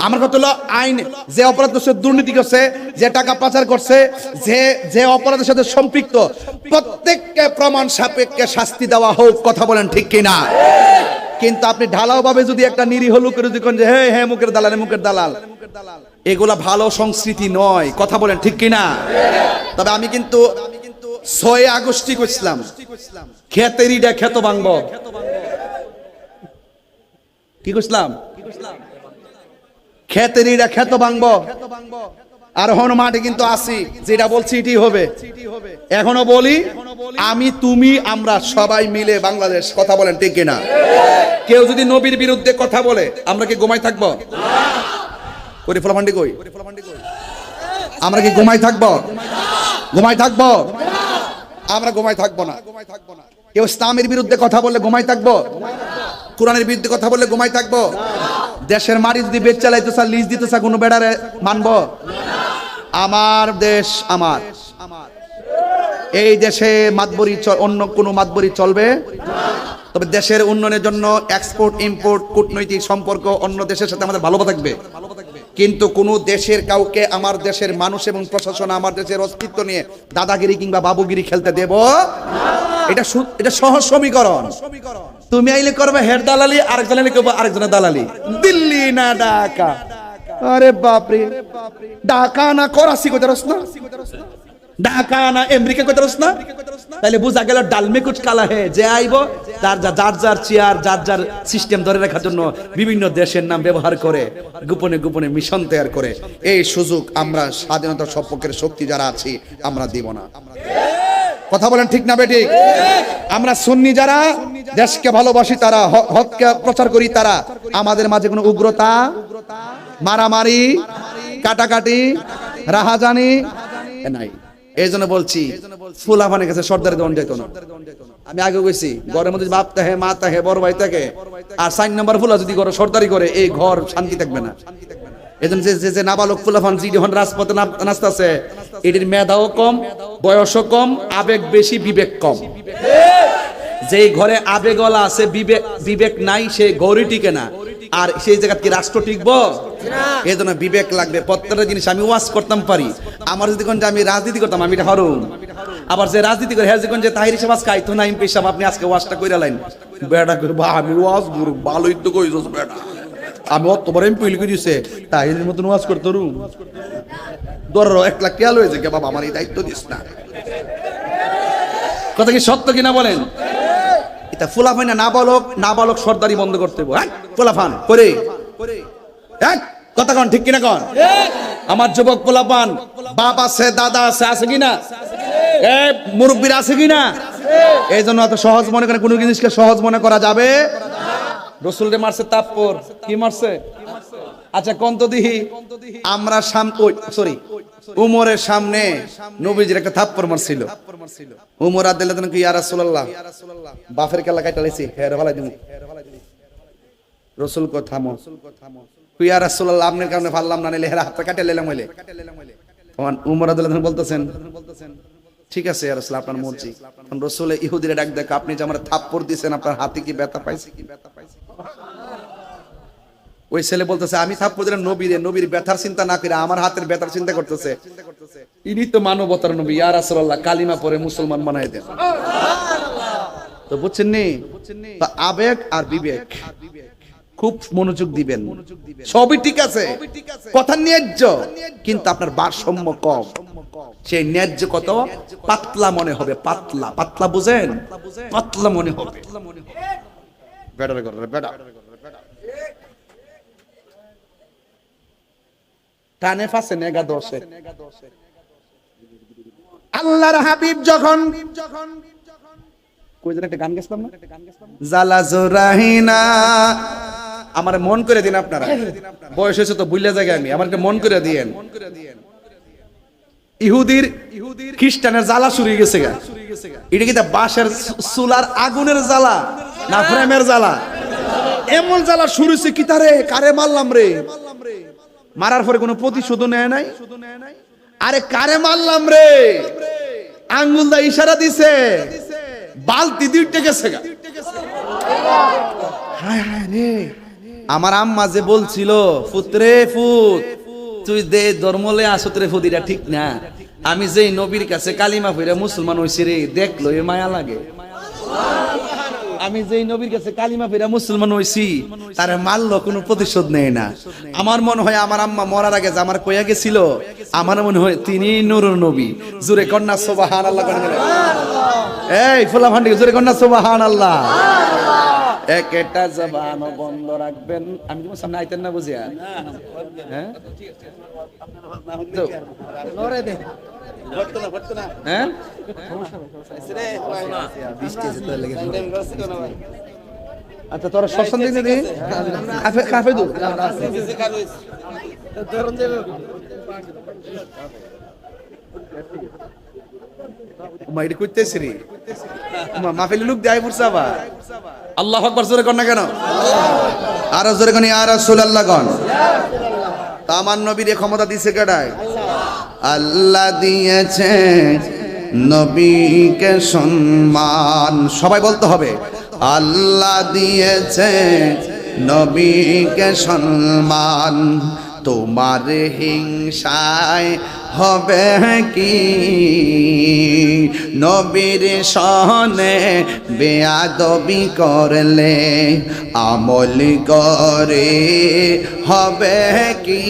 আমার কথা হলো আইন যে অপরাধ করছে, দুর্নীতি করছে, যে টাকা পাচার করছে, যে অপরাধের সাথে সম্পৃক্ত, প্রত্যেককে প্রমাণ সাপেক্ষে শাস্তি দেওয়া হোক, কথা বলেন ঠিক কিনা? কিন্তু আপনি ঢালাও ভাবে যদি একটা নিরীহ লোকের যদি কোন যে হ্যাঁ মুখের দালাল, এগুলা ভালো সংস্কৃতি নয়, কথা বলেন ঠিক কিনা? তবে আমি কিন্তু 6 আগস্টই কইছিলাম খেতেরিডা খেত ভাঙব। কি কইছিলাম? খেতেরিডা খেত ভাঙব। আর হন মাঠে কিন্তু আসি, যেটা বলছি এটাই হবে। এখনো বলি আমি, তুমি, আমরা সবাই মিলে বাংলাদেশ, কথা বলেন ঠিক কিনা? কেউ যদি নবীর বিরুদ্ধে কথা বলে আমরা কি ঘুমাই থাকবো? আমরা কি ঘুমাই থাকবো? আমরা ঘুমাই থাকবো না। কেউ ইসলামের বিরুদ্ধে কথা বললে ঘুমাই থাকবো? কোরআনের বিরুদ্ধে কথা বললে ঘুমাই থাকবো? দেশের মাটি যদি বেচ চালাইতে চা, লিজ দিতে চা, কোনো বেড়ারে মানবো? আমার দেশ আমার, এই দেশে মাতবরি অন্য কোনো মাতবরি চলবে। তবে দেশের উন্নয়নের জন্য এক্সপোর্ট ইম্পোর্ট কূটনৈতিক সম্পর্ক অন্য দেশের সাথে আমাদের ভালো থাকবে, কিন্তু কোন দেশের কাউকে আমার দেশের মানুষ এবং প্রশাসন আমার দেশের অস্তিত্ব নিয়ে দাদাগিরি কিংবা বাবুগিরি খেলতে দেব। এটা সহজ সমীকরণ। তুমি আইলে করবে হেড দালালি, আরেকজনে করবে আরেকজনের দালালি। দিল্লি না ঢাকা, আরে বাপরে, ঢাকা না করাচি কইতে রস না, ঢাকা না আমেরিকা কইতে রস না, তাহলে বুঝা গেল ডালমে কুচ কালা হে, যে আইব যার যার চেয়ার যার যার সিস্টেম ধরে রাখার জন্য বিভিন্ন দেশের নাম ব্যবহার করে গোপনে গোপনে মিশন তৈরি করে। এই সুযোগ আমরা স্বাধীনতার সপক্ষের শক্তি যারা আছি আমরা দিব না। কথা বলেন ঠিক না বেঠিক? আমরা সুন্নি যারা দেশকে ভালোবাসি, তারা হককে প্রচার করি, তারা আমাদের মাঝে কোনো উগ্রতা, মারামারি, কাটাকাটি, রাহাজানি নাই। এই জন্য বলছি ফুলাফানের কাছে সর্দারি দন যেত না। আমি আগে গেছি, ঘরের মধ্যে বাপ তাহে, মা তাহে, বড় ভাই থাকে, আর 4 নম্বর ফুলা যদি ঘরে সর্দারি করে, এই ঘর শান্তি থাকবে না। এই জন্য যে নাবালক ফুলাফান যখন রাজপথে নাচতেছে, এটির মেধাও কম, বয়সও কম, আবেগ বেশি, বিবেক কম। যেই ঘরে আবেগওয়ালা আছে, বিবেক নাই, সে গৌরী টিকে না। আর সেই জায়গা কি রাষ্ট্র টিকবো? এই জন্য বিবেক লাগবে। প্রত্যেকটা জিনিস আমি ওয়াজ করতাম পারি, আমার যদি কোন আমি রাজনীতি করতাম আমি এটা হরুম। আবার যে রাজনীতি করে হ্যাঁ যে তাহির সাহেব আজকে আইতো না, এমপি সাহেব আপনি আজকে ওয়াজটা কইরা লাইন, বেটা করে বা আমি ওয়াজ গুরু ভালোই তো কইছস বেটা, আমি অতবার এমপি লিখে দিছে তাহিরের মতন ওয়াজ করতে রুম ধরো 1 লাখ টাকা লয়ে যায় বাবা, আমার এই দায়িত্ব দিস না। কথা কি সত্য কিনা বলেন? এটা ফুলাফান না নাবালক সর্দারি বন্ধ করতে হবে। ফুলাফান করে কথা কন ঠিক কিনা কন? আমার যুবক ফুলাফান বাপ আছে, দাদা আছে, আছে কিনা? মুরব্বীরা আছে কিনা? এই জন্য এত সহজ মনে করে কোনো জিনিসকে সহজ মনে করা যাবে। রসুলরে মারছে তাপ্পর, কি মারছে? আচ্ছা কোন তো দিহি আমরা উমরের সামনে নবীজির একটা থাপ্পড় মারছিল। উমর আদিল্লাহ কি ইয়া রাসূলুল্লাহ, বাফের কেলা কাটা লাইছি, হের ভালাই দিমু। রাসূল কো থামো, কি ইয়া রাসূলুল্লাহ আপনার কারণে ফাললাম না, নিলে হের হাতটা কাটে লইলাম হইলে। তখন উমর আদিল্লাহ বলতেছেন ঠিক আছে ইয়া রাসূল আপনার মর্জি। তখন রাসূল ইহুদিরা ডাক দেখ, আপনি যে আমার থাপ্পড় দিবেন আপনার হাতে কি ব্যথা পাইছে? ওই ছেলে বলতেছে আমি থাপ্পড় দিলাম নবীর ব্যথার চিন্তা না করে আমার হাতের ব্যথার চিন্তা করতেছে। ইনি তো মানবতার নবী, ইয়া রাসূলুল্লাহ কালিমা পড়ে মুসলমান বানাই দেন। তো বুঝছেন নি, আবেগ আর বিবেক খুব মনোযোগ দিবেন। সবই ঠিক আছে, কথা ন্যায্য, কিন্তু আপনার ভারসাম্য কম। সেই ন্যায্য কত পাতলা মনে হবে, পাতলা পাতলা বুঝেন, পাতলা মনে হবে। টানে ফাসে নেগা দোষে। আল্লাহর হাবিব যখন কই যেন একটা গান গেছিলাম না, জালা জোরাহিনা, আমার মন করে দিন আপনারা, বয়স হয়েছে তো ভুলে জায়গা আমি, আমাকে মন করে দিয়েন। ইহুদির খ্রিস্টানের জ্বালা শুরু হয়ে গেছে গা। এটা কি বাঁশের চুলার আগুনের জ্বালা না প্রেমের জ্বালা? এমন জ্বালা শুরু হয়েছে কি তারে কারে মারলাম রে, মারার পরে কোনো প্রতিশোধ নেয় নাই। আরে কারে মারলাম রে, আঙ্গুল দা ইশারা দিছে, বালতি দুইটা গেছে গা। হায় হায় রে, আমার আম্মা যে বলছিল ফুতরে ফুত তুই দে ধর্মলে আসতরে ফুদিরা ঠিক না, আমি যেই নবীর কাছে কালিমা পড়ে মুসলমান হইছি রে, দেখলো এ মায়া লাগে। আমি যেই নবীর কাছে কালিমা পড়ে মুসলমান হইছি তারে মারলো, কোনো প্রতিশোধ নেয় না। আমার মনে হয় আমার আম্মা মরার আগে আমার কইয়া গেছিল, আমার মনে হয় তিনি নূরের নবী। জোরে কন্যা সুবহানাল্লাহ। এই ফুলা ভান্ডি জোরে কন্যা সুবহানাল্লাহ। একটা জবান বন্ধ রাখবেন। আমি তোমার সামনে আইতেন না বুঝিয়া, হ্যাঁ হ্যাঁ আচ্ছা তোরা শ্মশান দিকে দে কাফে দু মাইড কইতেছ রে মাহফিলে লোক দেয় বুঝছাবা। আল্লাহু আকবার জোরে কর না কেন? আর জোরে কোন ইয়া রাসূলুল্লাহ কোন। তা আমার নবীর ক্ষমতা দিয়েছে কেডায়? আল্লাহ দিয়েছে নবীকে সম্মান। সবাই বলতে হবে আল্লাহ দিয়েছে নবীকে সম্মান, তোমার হিংসায় হবে কি নবীর সনে বেয়াদবি করলে আমল করে হবে কি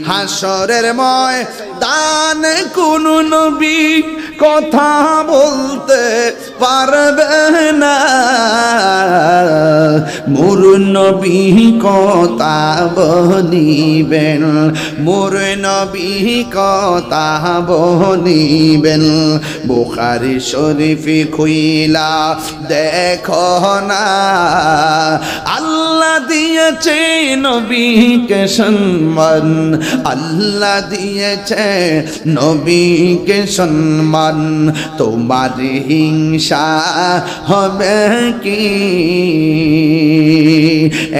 হাসরের ময়দান কোন নবী কথা বলতে পারবে না মোর নবী কথা বলিবেন মোর নবী কথা বলিবেন বুখারী শরীফ খুইলা দেখো না আল্লাহ দিয়েছে নবীকে সম্মান আল্লাহ দিয়েছে নবীকে সম্মান তোমার হিংসা হবে কি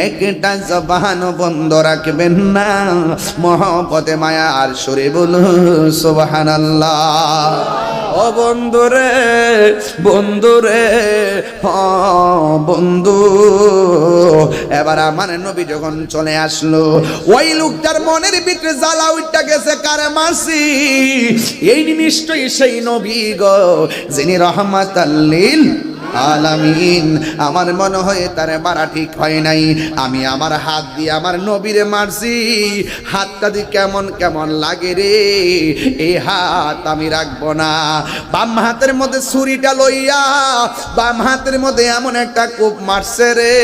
একটা জবান বন্ধ রাখবেন না মহব্বতে মায়া আর সুরে বলো সুবহানাল্লাহ ও বন্ধুরে বন্ধুরে বন্ধু এবার আমার নবী যখন চলে আসলো ওই লোকটার মনের ভিতরে জ্বালা উঠা গেছে কারে মাসি এই নিশ্চয়ই সেই নবী গো যিনি রহমাতাল লিল আলামিন আমার মনে হয় তার মারা ঠিক হয় নাই আমি আমার হাত দিয়ে আমার নবীরে মারছি হাতটা দিয়ে কেমন কেমন লাগে রে এই হাত আমি রাখবো না বাম হাতের মধ্যে ছুরিটা লইয়া বাম হাতের মধ্যে এমন একটা কোপ মারছে রে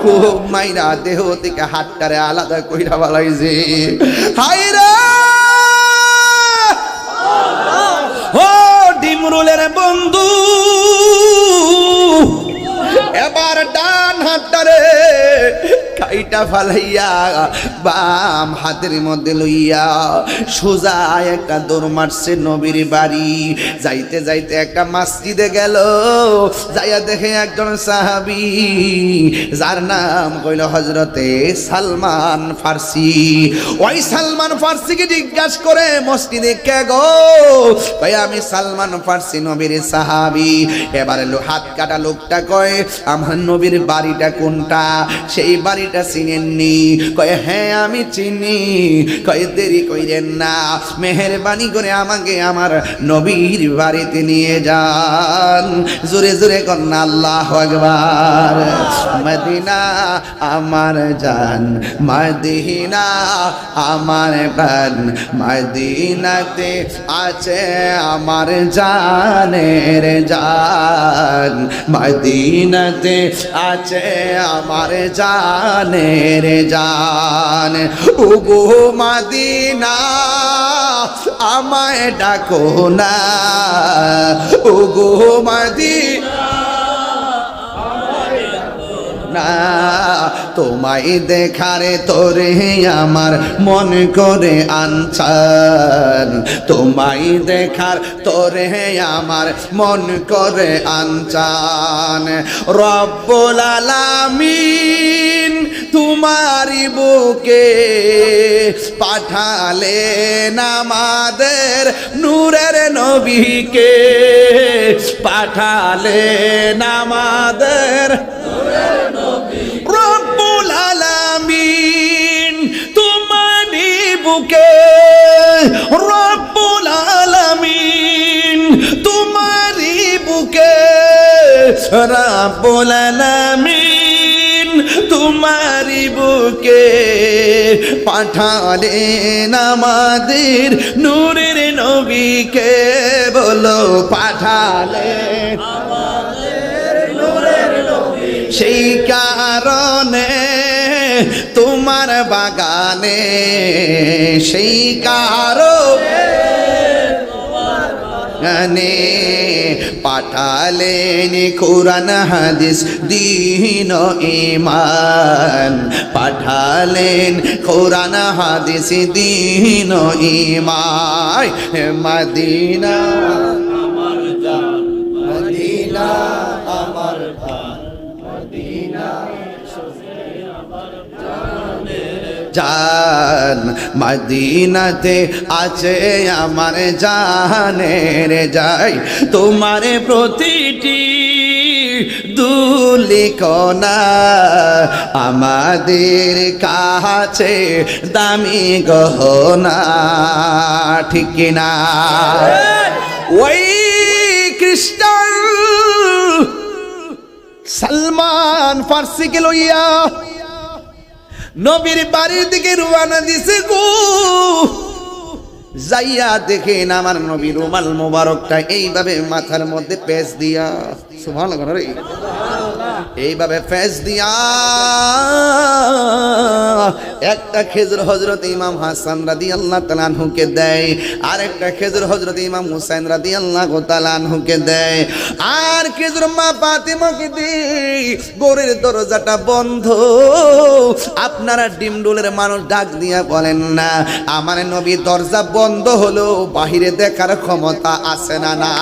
খুব মাইরা দেহ থেকে হাতটারে আলাদা কইরা বালাইছে হায় রে ডিমরুলের বন্ধু এবার ডান হাতটারে কাইটা ফালাইয়া বাম হাতের মধ্যে লইয়া সোজা একটা দৌড় মারছে নবীর বাড়ি যাইতে যাইতে একটা মসজিদে গেল যাইয়া দেখে একজন সাহাবী যার নাম কইল হযরতে সালমান ফার্সি ওই সালমান ফার্সিকে জিজ্ঞাসা করে মসজিদে কে গো ভাই আমি সালমান ফার্সি নবীর সাহাবী এবারে হাত কাটা লোকটা কয় আমার নবীর বাড়িটা কোনটা সেই বাড়িটা চিনেননি কয় হ্যাঁ আমি চিনি কয় দেরি কইরেন না মেহেরবানি করে আমাকে আমার নবীর বাড়িতে নিয়ে যান জোরে জোরে কন্না আল্লাহু আকবার মদিনা আমার জান মদিনা আমার প্রাণ মদিনাতে আছে আমার জানের জান মদিনাতে আছে আমার জানের জান ওগো মদিনা আমায় ডাকো না ওগো মদিনা না তোমায় দেখারে তোরে আমার মন করে আনছান তোমায় দেখার তোরে আমার মন করে আনছান রব্বুল আলামিন তোমারি বুকে পাঠালেন আমাদের নূরের নবীকে পাঠালেন আমাদের রব্বুল আলামিন তোমারি বুকে রব্বুল আলামিন তোমারি বুকে রব্বুল আলামিন তোমারি বুকে পাঠালেন আমাদের নূরের নবীকে বলো পাঠালেন সেই কারণে তোমার বাগানে সেই কারণে পাঠালেন কোরআন হাদিস দ্বীন ঈমান পাঠালেন কোরআন হাদিস দ্বীন ঈমান মদিনা আমার জান মদিনা আমার জান মদিনাতে আছে আমার জানের যাই তোমার প্রতিটি দূর লিখো না আমাদের কাছে দামি গহনা, ঠিক কিনা? ওই খ্রিস্টান সালমান ফার্সিকে লইয়া নবীর বাড়ির দিকে রওনা দিছে গো। যাইয়া দেখেন আমার নবী রুমাল মোবারকটা এইভাবে মাথার মধ্যে পেঁচ দিয়া, সুবহানাল্লাহ রে, এইভাবে পেঁচ দিয়া একটা খেজুর হযরত ইমাম হাসান রাদিয়াল্লাহু তাআলা আনহুকে দেয়, আর একটা খেজুর হযরত ইমাম হুসাইন রাদিয়াল্লাহু তাআলা আনহুকে দেয়, আর খেজুর মা ফাতিমাকে দেয়। ঘরের দরজাটা বন্ধ। আপনারা ডিমডুলের মানুষ ডাক দিয়া বলেন না, আমার নবী দরজা বন্ধ হলো বাহিরে দেখার ক্ষমতা আছে না? না।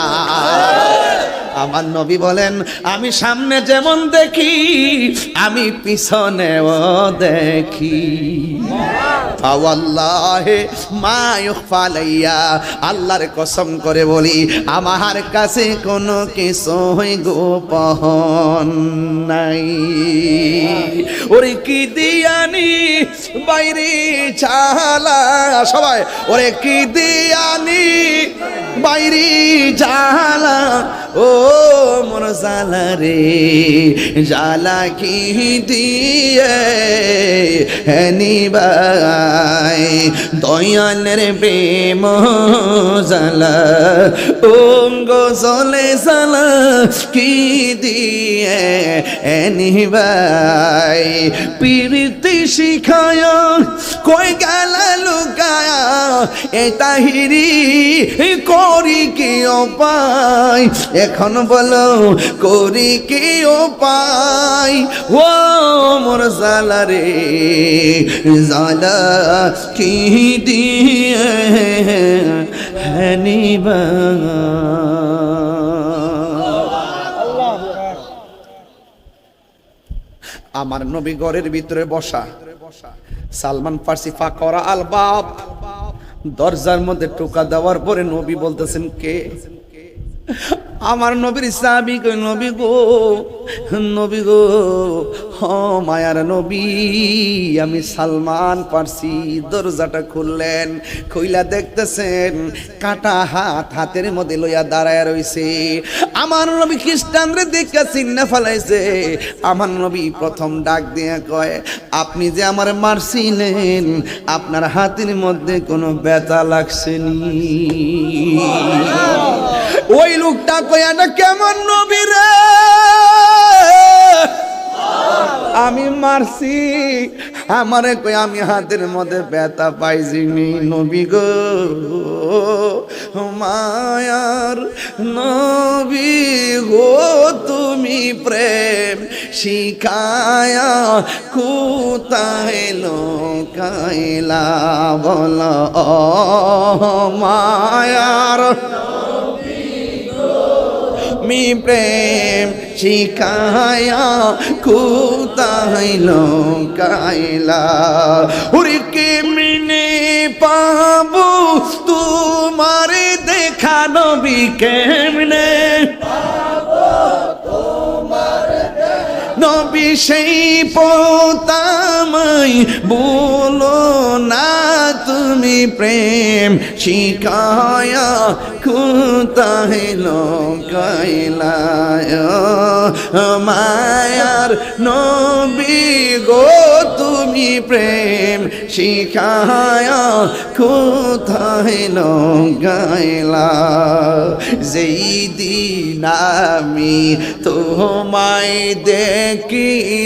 আমার নবী বলেন, আমি সামনে যেমন দেখি আমি পিছনেও দেখি। ফাওয়াল্লাহি মা ইউখফা আলাইয়া, আল্লাহর কসম করে বলি আমার কাছে কোনো কিছুই গোপন নাই। ওরে কি দিয়ানি বাইরে চালা, সবাই ওরে কি দিয়ানি বাইরে জালা, ও মোর জালা রে জালা কি দিয়ে নিবাই, দয়ালের প্রেম জালা ও গো জলে জালা কি দিয়ে নিবাই। প্রীতি শিখায়া কই গেলা লুকায়া এ তাহিরি করি কি উপায়, এখন বলো করি কি উপায়। ও মোর জালা রে জালা কি দিয়ে নিবা। আমার নবী ঘরের ভিতরে বসা, সালমান ফার্সি ফাকরা আল বাব, দরজার মধ্যে টোকা দেওয়ার পরে নবী বলতেছেন কে? আমার নবীর সাহাবী কই, নবী গো, নবী গো, হ মায়ার নবী, আমি সালমান ফার্সি। দরজাটা খুললেন, খুইলা দেখতেছেন কাটা হাত হাতের মধ্যে লইয়া দাঁড়ায় রইছে। আমার নবী খ্রিস্টানরে দেখে চিন্না ফেলাইছে। আমার নবী প্রথম ডাক দিয়ে কয়, আপনি যে আমার মারছিলেন আপনার হাতের মধ্যে কোনো ব্যথা লাগছেনি? ওই লোকটা কয়া না কেমন নবী রে, আমি মারছি, আমারে কই আমি হাতের মধ্যে ব্যথা পাইছিনি। নবী গো, মায়ার নবী গো, তুমি প্রেম শিখায়া কোথায় লোকাইলা, বলো মায়ার মি প্রেম শিখায়া কোথায় লোকাইলা। ওরে কেমনে পাবো তোমার দেখা নবী, কেমনে নবী সেই পোতামাই বলো না, তুমি প্রেম শিখায়া কোথায় লোকাইলা। মায়ার নবী গো, তুমি প্রেম শিখায়া কোথায় লোকাইলা। যেই দিন আমি তোমায় দেখিলাম,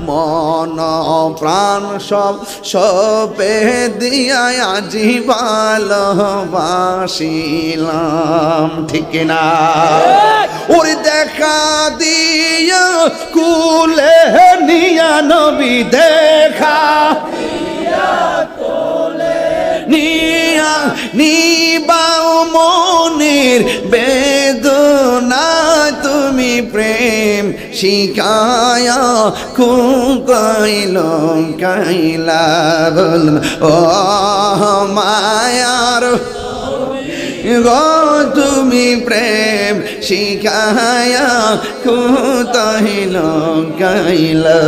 মন প্রাণ সব সপে দিয়া আজি ভালোবাসিলাম, ঠিক না? ওরে দেখা দিয়া কুলে নিয়া নবী, দেখা নিয়া নিবাও মনের বেদনা, তুমি প্রেম শিখায়া কোথায় লোকাইলা। ও মায়ার গো তুমি প্রেম শিখায়া কোথায় লুকাইলা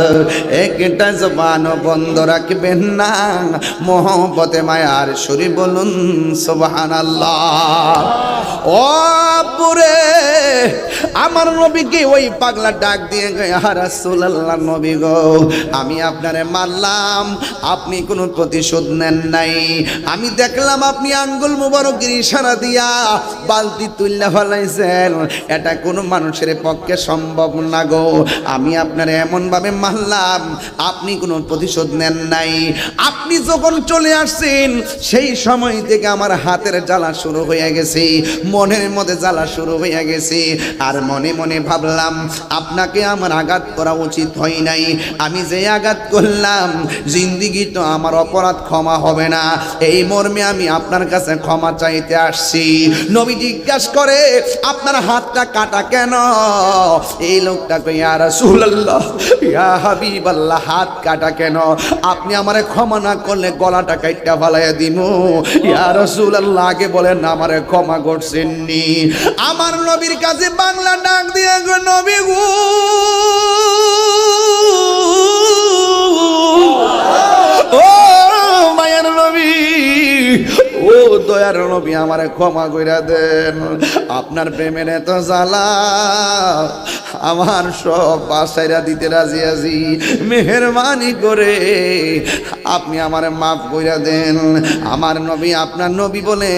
একটা জবান বন্ধ রাখবেন না মোহব্বতে মায়ার সুরে বলুন সুবহানাল্লাহ ও পুরে আমার নবীকে ওই পাগলা ডাক দিয়ে গো ইয়া রাসূলুল্লাহ নবী গো আমি আপনারে মারলাম আপনি কোনো প্রতিশোধ নেন নাই আমি দেখলাম আপনি আঙ্গুল মুবারকের ইশারা দিয়া বালতি তুইলা ফেলাইছেন এটা কোনো মানুষের পক্ষে সম্ভব না গো আমি আপনারে এমন ভাবে মারলাম আপনি কোনো প্রতিশোধ নেন নাই আপনি যখন চলে আসছেন সেই সময় থেকে আমার হাতের জ্বালা শুরু হয়ে গেছে মনের মধ্যে জ্বালা শুরু হয়ে গেছে আর মনে মনে ভাবলাম আপনাকে আমার আঘাত করা উচিত হয় নাই আমি যে আঘাত করলাম জিন্দেগি তো আমার অপরাধ ক্ষমা হবে না এই মর্মে আমি আপনার কাছে ক্ষমা চাইতে আসছি নবী জিজ্ঞাসা করে আপনার হাতটা কাটা কেন এই লোকটা কই ইয়া রাসূলুল্লাহ ইয়া হাবিবাল্লাহ হাত কাটা কেন আপনি আমারে ক্ষমা না করলে গলাটা কাইটা ফালাইয়া দিমু ইয়া রাসূলুল্লাহ আগে বলেন আমারে ক্ষমা করছেননি আমার নবীর কাছে বাংলা ডাক দিয়ে গো নবী গো ও মায়ের নবী ও দয়ার নবী আমারে ক্ষমা কইরা দেন আপনার প্রেমের এত জ্বালা আমার সব বাসাইরা দিতে রাজি আছি মেহেরবানি করে আপনি আমারে মাফ কইরা দেন আমার নবী আপনার নবী বলে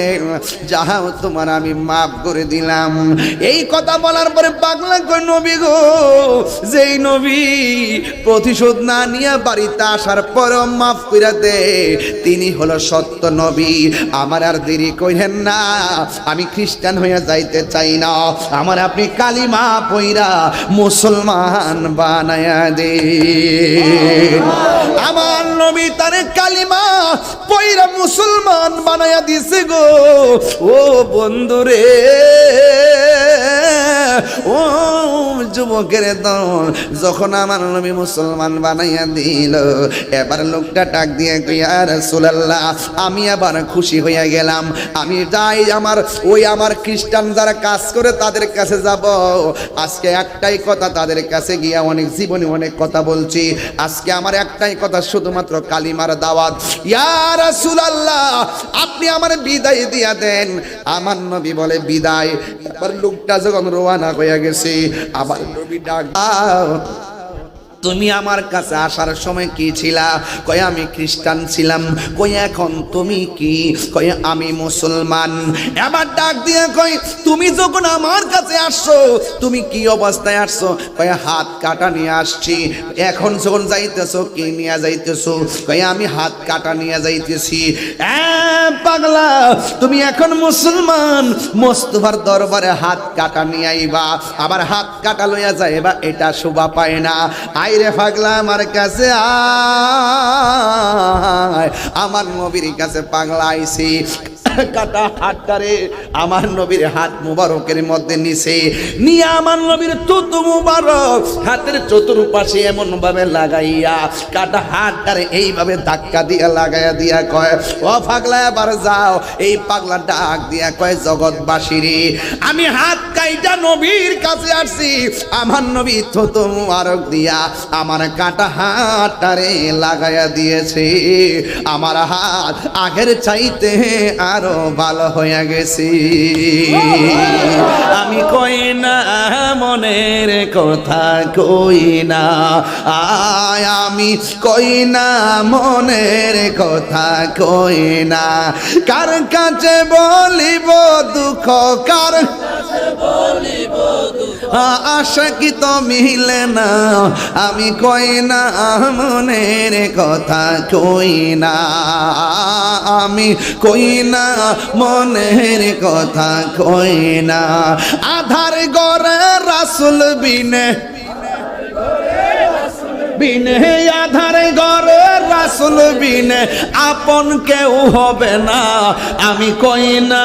যাও তোমার আমি মাফ করে দিলাম এই কথা বলার পরে পাগলা কই নবী গো যেই নবী প্রতিশোধ না নিয়ে বাড়িতে আসার পরেও মাফ কইরা দে তিনি হলো সত্য নবী আমার আর দেরি কইরেন না আমি খ্রিস্টান হইয়া যাইতে চাই না আমার আপনি কালিমা পইরা মুসলমান বানায়া দে আমার নবী তারে কালিমা পইরা মুসলমান বানায়া দিছে গো ও বন্ধুরে ও যুবকের দল যখন আমার নবী মুসলমান বানাইয়া দিল এবার লোকটা ডাক দিয়ে কই ইয়া রাসূলুল্লাহ আমি আবার খুশি হইয়া গেলাম আমি যাই আমার খ্রিস্টান যারা কাজ করে তাদের কাছে যাব আজকে একটাই কথা তাদের কাছে গিয়া অনেক জীবনে অনেক কথা বলছি আজকে আমার একটাই কথা শুধুমাত্র কালিমার দাওয়াত ইয়া রাসূলুল্লাহ আপনি আমার বিদায় দিয়া দেন আমার নবী বলে বিদায় এবার লোকটা যখন রওনা হয়ে গেছে আবার নবী ডাক তুমি আমার কাছে আসার সময় কি ছিলা কয় আমি খ্রিস্টান ছিলাম কই এখন তুমি কি কয় আমি মুসলমান এবার ডাক দিয়ে কয় তুমি যখন আমার কাছে আসছো তুমি কি অবস্থায় আসছো কয় হাত কাটা নিয়ে আসছি এখন যখন যাইতেছো কি নিয়ে যাইতেছো কয় আমি হাত কাটা নিয়ে যাইতেছি পাগলা তুমি এখন মুসলমান মোস্তফার দরবারে হাত কাটা নিয়ে আইবা আবার হাত কাটা লইয়া যাইবা এটা শোভা পায় না রে পাগলা আমার কাছে আয় আমার নবীর কাছে পাগলা আইছি কাটা হাতটারে আমার নবীর হাত মুবারকের মধ্যে নিছে নিয়ে আমার নবীর তুতু মুবারক হাতের চতুর্পাশে এমন ভাবে লাগাইয়া কাটা হাতটারে এইভাবে ধাক্কা দিয়া লাগাইয়া দিয়া কয় ও পাগলা এবার যাও এই পাগলা ডাক দিয়া কয় জগৎবাসী রে আমি হাত কাইটা নবীর কাছে আসছি আমার নবী তুতু মুবারক দিয়া আমার কাটা হাতটারে লাগাইয়া দিয়েছে আমার হাত আগের চাইতে আর ভালো হয়ে গেছি আমি কই না মনের কথা কই না আমি কই না মনের কথা কই না কার কাছে বলিব দুঃখ কার কাছে বলিব আশা কি তো মিলে না আমি কই না মনের কথা কই না আমি কই না মনের কথা কই না আধার গরে রাসূল বিনে বিনে আধার গরে রাসূল বিনে আপন কেউ হবে না আমি কই না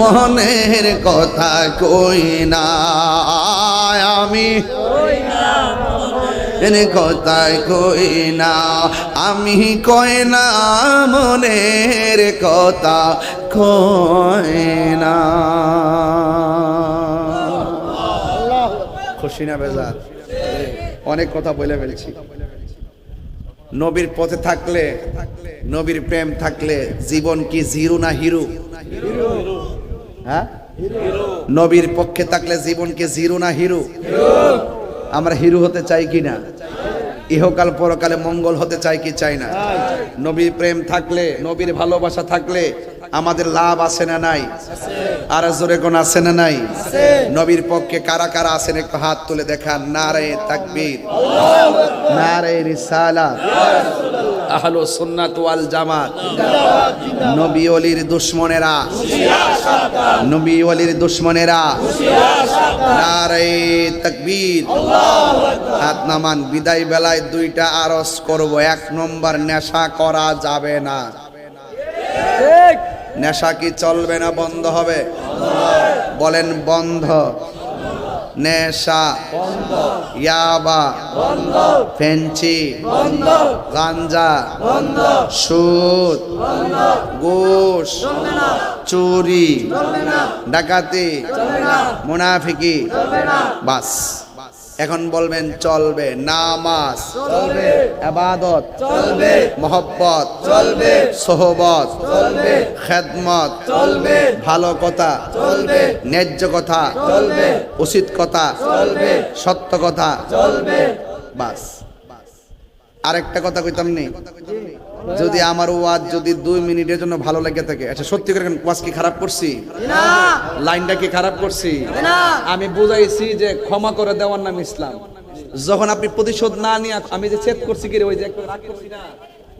মনের কথা কই না আমি কই না এর কথায় কই না আমি কই না মনের কথা কই না। খুশি না বেজার? অনেক কথা বলে ফেলছি। নবীর পথে থাকলে, নবীর প্রেম থাকলে জীবন কি জিরো না হিরো? হ্যাঁ, নবীর পক্ষে থাকলে জীবন কি জিরো না হিরো? আমরা হিরো হতে চাই কি না? ইহকাল পরকালে মঙ্গল হতে চাই কি চাই না? নবীর প্রেম থাকলে, নবীর ভালোবাসা থাকলে আমাদের লাভ আছে না নাই? আর জোরে কোন আছে না নাই? নবীর পক্ষে কারা কারা আছেন একটু হাত তুলে দেখান। নারে তাকবীর, নারে রিসালাত, আহলু সুন্নাত ওয়াল জামাত। নবী ওলির দুশমনেরা, নবী ওলির দুশমনেরা নারে তাকবীর। হাত নামান। বিদায় বেলায় দুইটা আরজ করব। এক নম্বর, নেশা করা যাবে না। নেশা কি চলবে না বন্ধ হবে? বলেন বন্ধ। নেশা বন্ধ, ইয়াবা বন্ধ, ফেঞ্চি বন্ধ, গাঞ্জা বন্ধ, সুদ বন্ধ, ঘুষ চলবে না, চুরি চলবে না, ডাকাতি চলবে না, মুনাফিকি চলবে না। বাস, এখন বলবেন চলবে। নামাজ চলবে, ইবাদত চলবে, মহব্বত চলবে, সোহবত চলবে, খেদমত চলবে, ভালো কথা চলবে, ন্যায্য কথা চলবে, উচিত কথা চলবে, সত্য কথা চলবে। বাস। আরেকটা কথা কইতাম নি, যদি আমার ওয়াজ যদি 2 মিনিটের জন্য ভালো লাগে থাকে, আচ্ছা সত্যি করে ওয়াজ কি খারাপ করছি? না। লাইনটা কি খারাপ করছি? না। আমি বুঝাইছি যে ক্ষমা করে দেওয়ার নাম ইসলাম। যখন আপনি প্রতিশোধ না নিয়ে, আমি যে চেক করছি কি রে, ওই যে একটা রাগ করছি না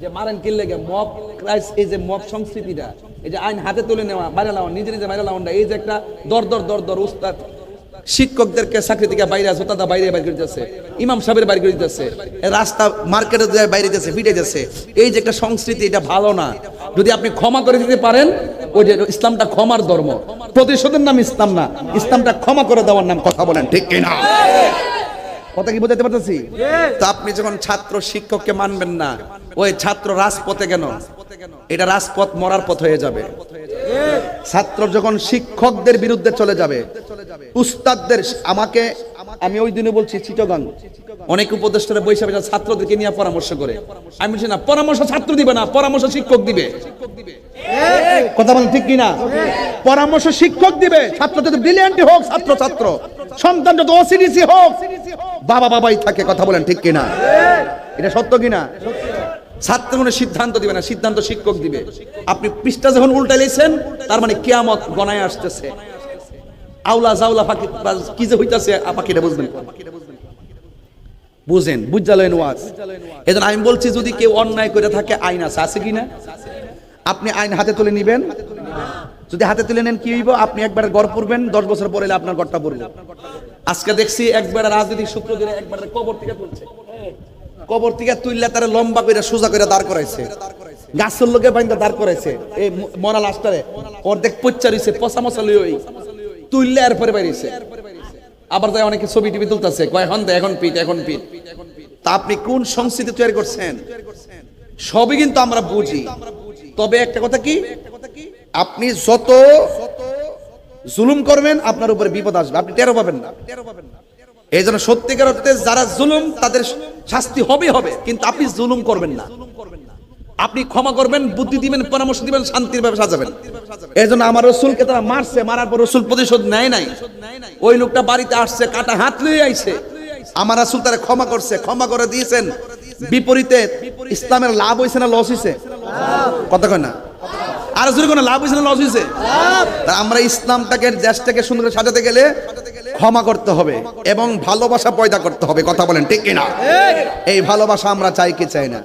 যে মারেন কি লাগে, মব ক্রাইস, এই যে মব সংস্কৃতিটা, এই যে আইন হাতে তুলে নেওয়া, বাইরে লাওয়া, নিজে নিজে বাইরে লাওয়া, এই যে একটা দর দর দর দর উস্তাদ শিক্ষকদেরকে চাকরি থেকে বাইরে আছে, তাদের বাইরে বাইরে করে দিতেছে, ইমাম সাহেবের বাইরে করে দিতেছে, রাস্তা মার্কেটে বাইরে দিতেছে, ফিটে যাচ্ছে। এই যে একটা সংস্কৃতি, এটা ভালো না। যদি আপনি ক্ষমা করে দিতে পারেন, ওই যে ইসলামটা ক্ষমার ধর্ম, প্রতিশোধের নাম ইসলাম না, ইসলামটা ক্ষমা করে দেওয়ার নাম। কথা বলেন ঠিক কিনা? কথা কি বোঝাতে পারতেছি? তো আপনি যখন ছাত্র শিক্ষককে মানবেন না, ওই ছাত্র রাজপথে কেন? এটা রাজপথ মরার পথ হয়ে যাবে। ছাত্র যখন শিক্ষকদের বিরুদ্ধে চলে যাবে, উস্তাদদের, আমাকে আমি ওই দিনে বলছি চিটগাং অনেক উপদেষ্টারা বৈশা বৈশা ছাত্রদেরকে নিয়ে পরামর্শ করে। আমি বলছি না, পরামর্শ ছাত্র দিবে না, পরামর্শ শিক্ষক দিবে। কথা বলেন ঠিক কিনা? পরামর্শ শিক্ষক দিবে। ছাত্র যদি ব্রিলিয়ান্ট হোক, ছাত্র ছাত্র, সন্তান যদি ওসিডিসি হোক, বাবা বাবাই থাকে। কথা বলেন ঠিক কিনা? এটা সত্য কিনা? ছাত্র কোনো সিদ্ধান্ত দিবে না, সিদ্ধান্ত শিক্ষক দিবে। আপনি পৃষ্ঠা যখন উল্টাইলেছেন, তার মানে কিয়ামত গণায় আসতেছে। আউলা জাউলা ফাঁকি কি যে হইতাছে, পাখিটা বুঝবেন, বুঝেন, বুঝালেন ওয়াজ। এজন্য আমি বলছি, যদি কেউ অন্যায় করে থাকে, আইন আছে, আছে কিনা? আপনি আইন হাতে তুলে নিবেন। যদি হাতে তুলে নেন কি হইব? আপনি একবার গড় পড়বেন, 10 বছর পরে আপনার গড়টা পড়বে। আজকে দেখছি একবার রাজনৈতিক সূত্র ধরে একবার কবর থেকে তুলছে, কবর থেকে তুললে তারা লম্বা করে সোজা করে দাঁড় করাইছে, গাছের লোকে বাইন্দা দাঁড় করাইছে। এই মরা লাশটারে অর্ধেক পচ্চা রইছে, পচা মশা লই তুললে এরপরে বাইরেছে। আবার যায় অনেকে ছবি টিভি তুলতেছে, কয় এখন পিট, এখন পিট। তা আপনি কোন সংস্কৃতি তৈরি করছেন? সবই কিন্তু আমরা বুঝি। তবে একটা কথা কি, আপনি যত জুলুম করবেন, আপনার উপরে বিপদ আসবে, আপনি টেরও পাবেন না। এই জন্য সত্যিকার অর্থে যারা জুলুম, তাদের শাস্তি হবে হবে, কিন্তু আপনি জুলুম করবেন না। আপনি ক্ষমা করবেন, বুদ্ধি দিবেন, পরামর্শ দিবেন, শান্তির ভাবে সাজাবেন। এই জন্য আমার রাসূলকে তারা মারছে, মারার পর রাসূল প্রতিশোধ নেয় নাই। ওই লোকটা বাড়িতে আসছে, কাটা হাত লয়ে আইছে, আমার রাসূল তারা ক্ষমা করছে, ক্ষমা করে দিয়েছেন। বিপরীতে ইসলামের লাভ হইছে না লস হইছে? কথা কয় না? আর যদি কোনো লাভ হইছে না লস হইছে? আমরা ইসলামটাকে, দেশটাকে সুন্দর করে সাজাতে গেলে ক্ষমা করতে হবে এবং ভালোবাসা পয়দা করতে হবে। কথা বলেন ঠিক কিনা? এই ভালোবাসা আমরা চাই কি চাই না?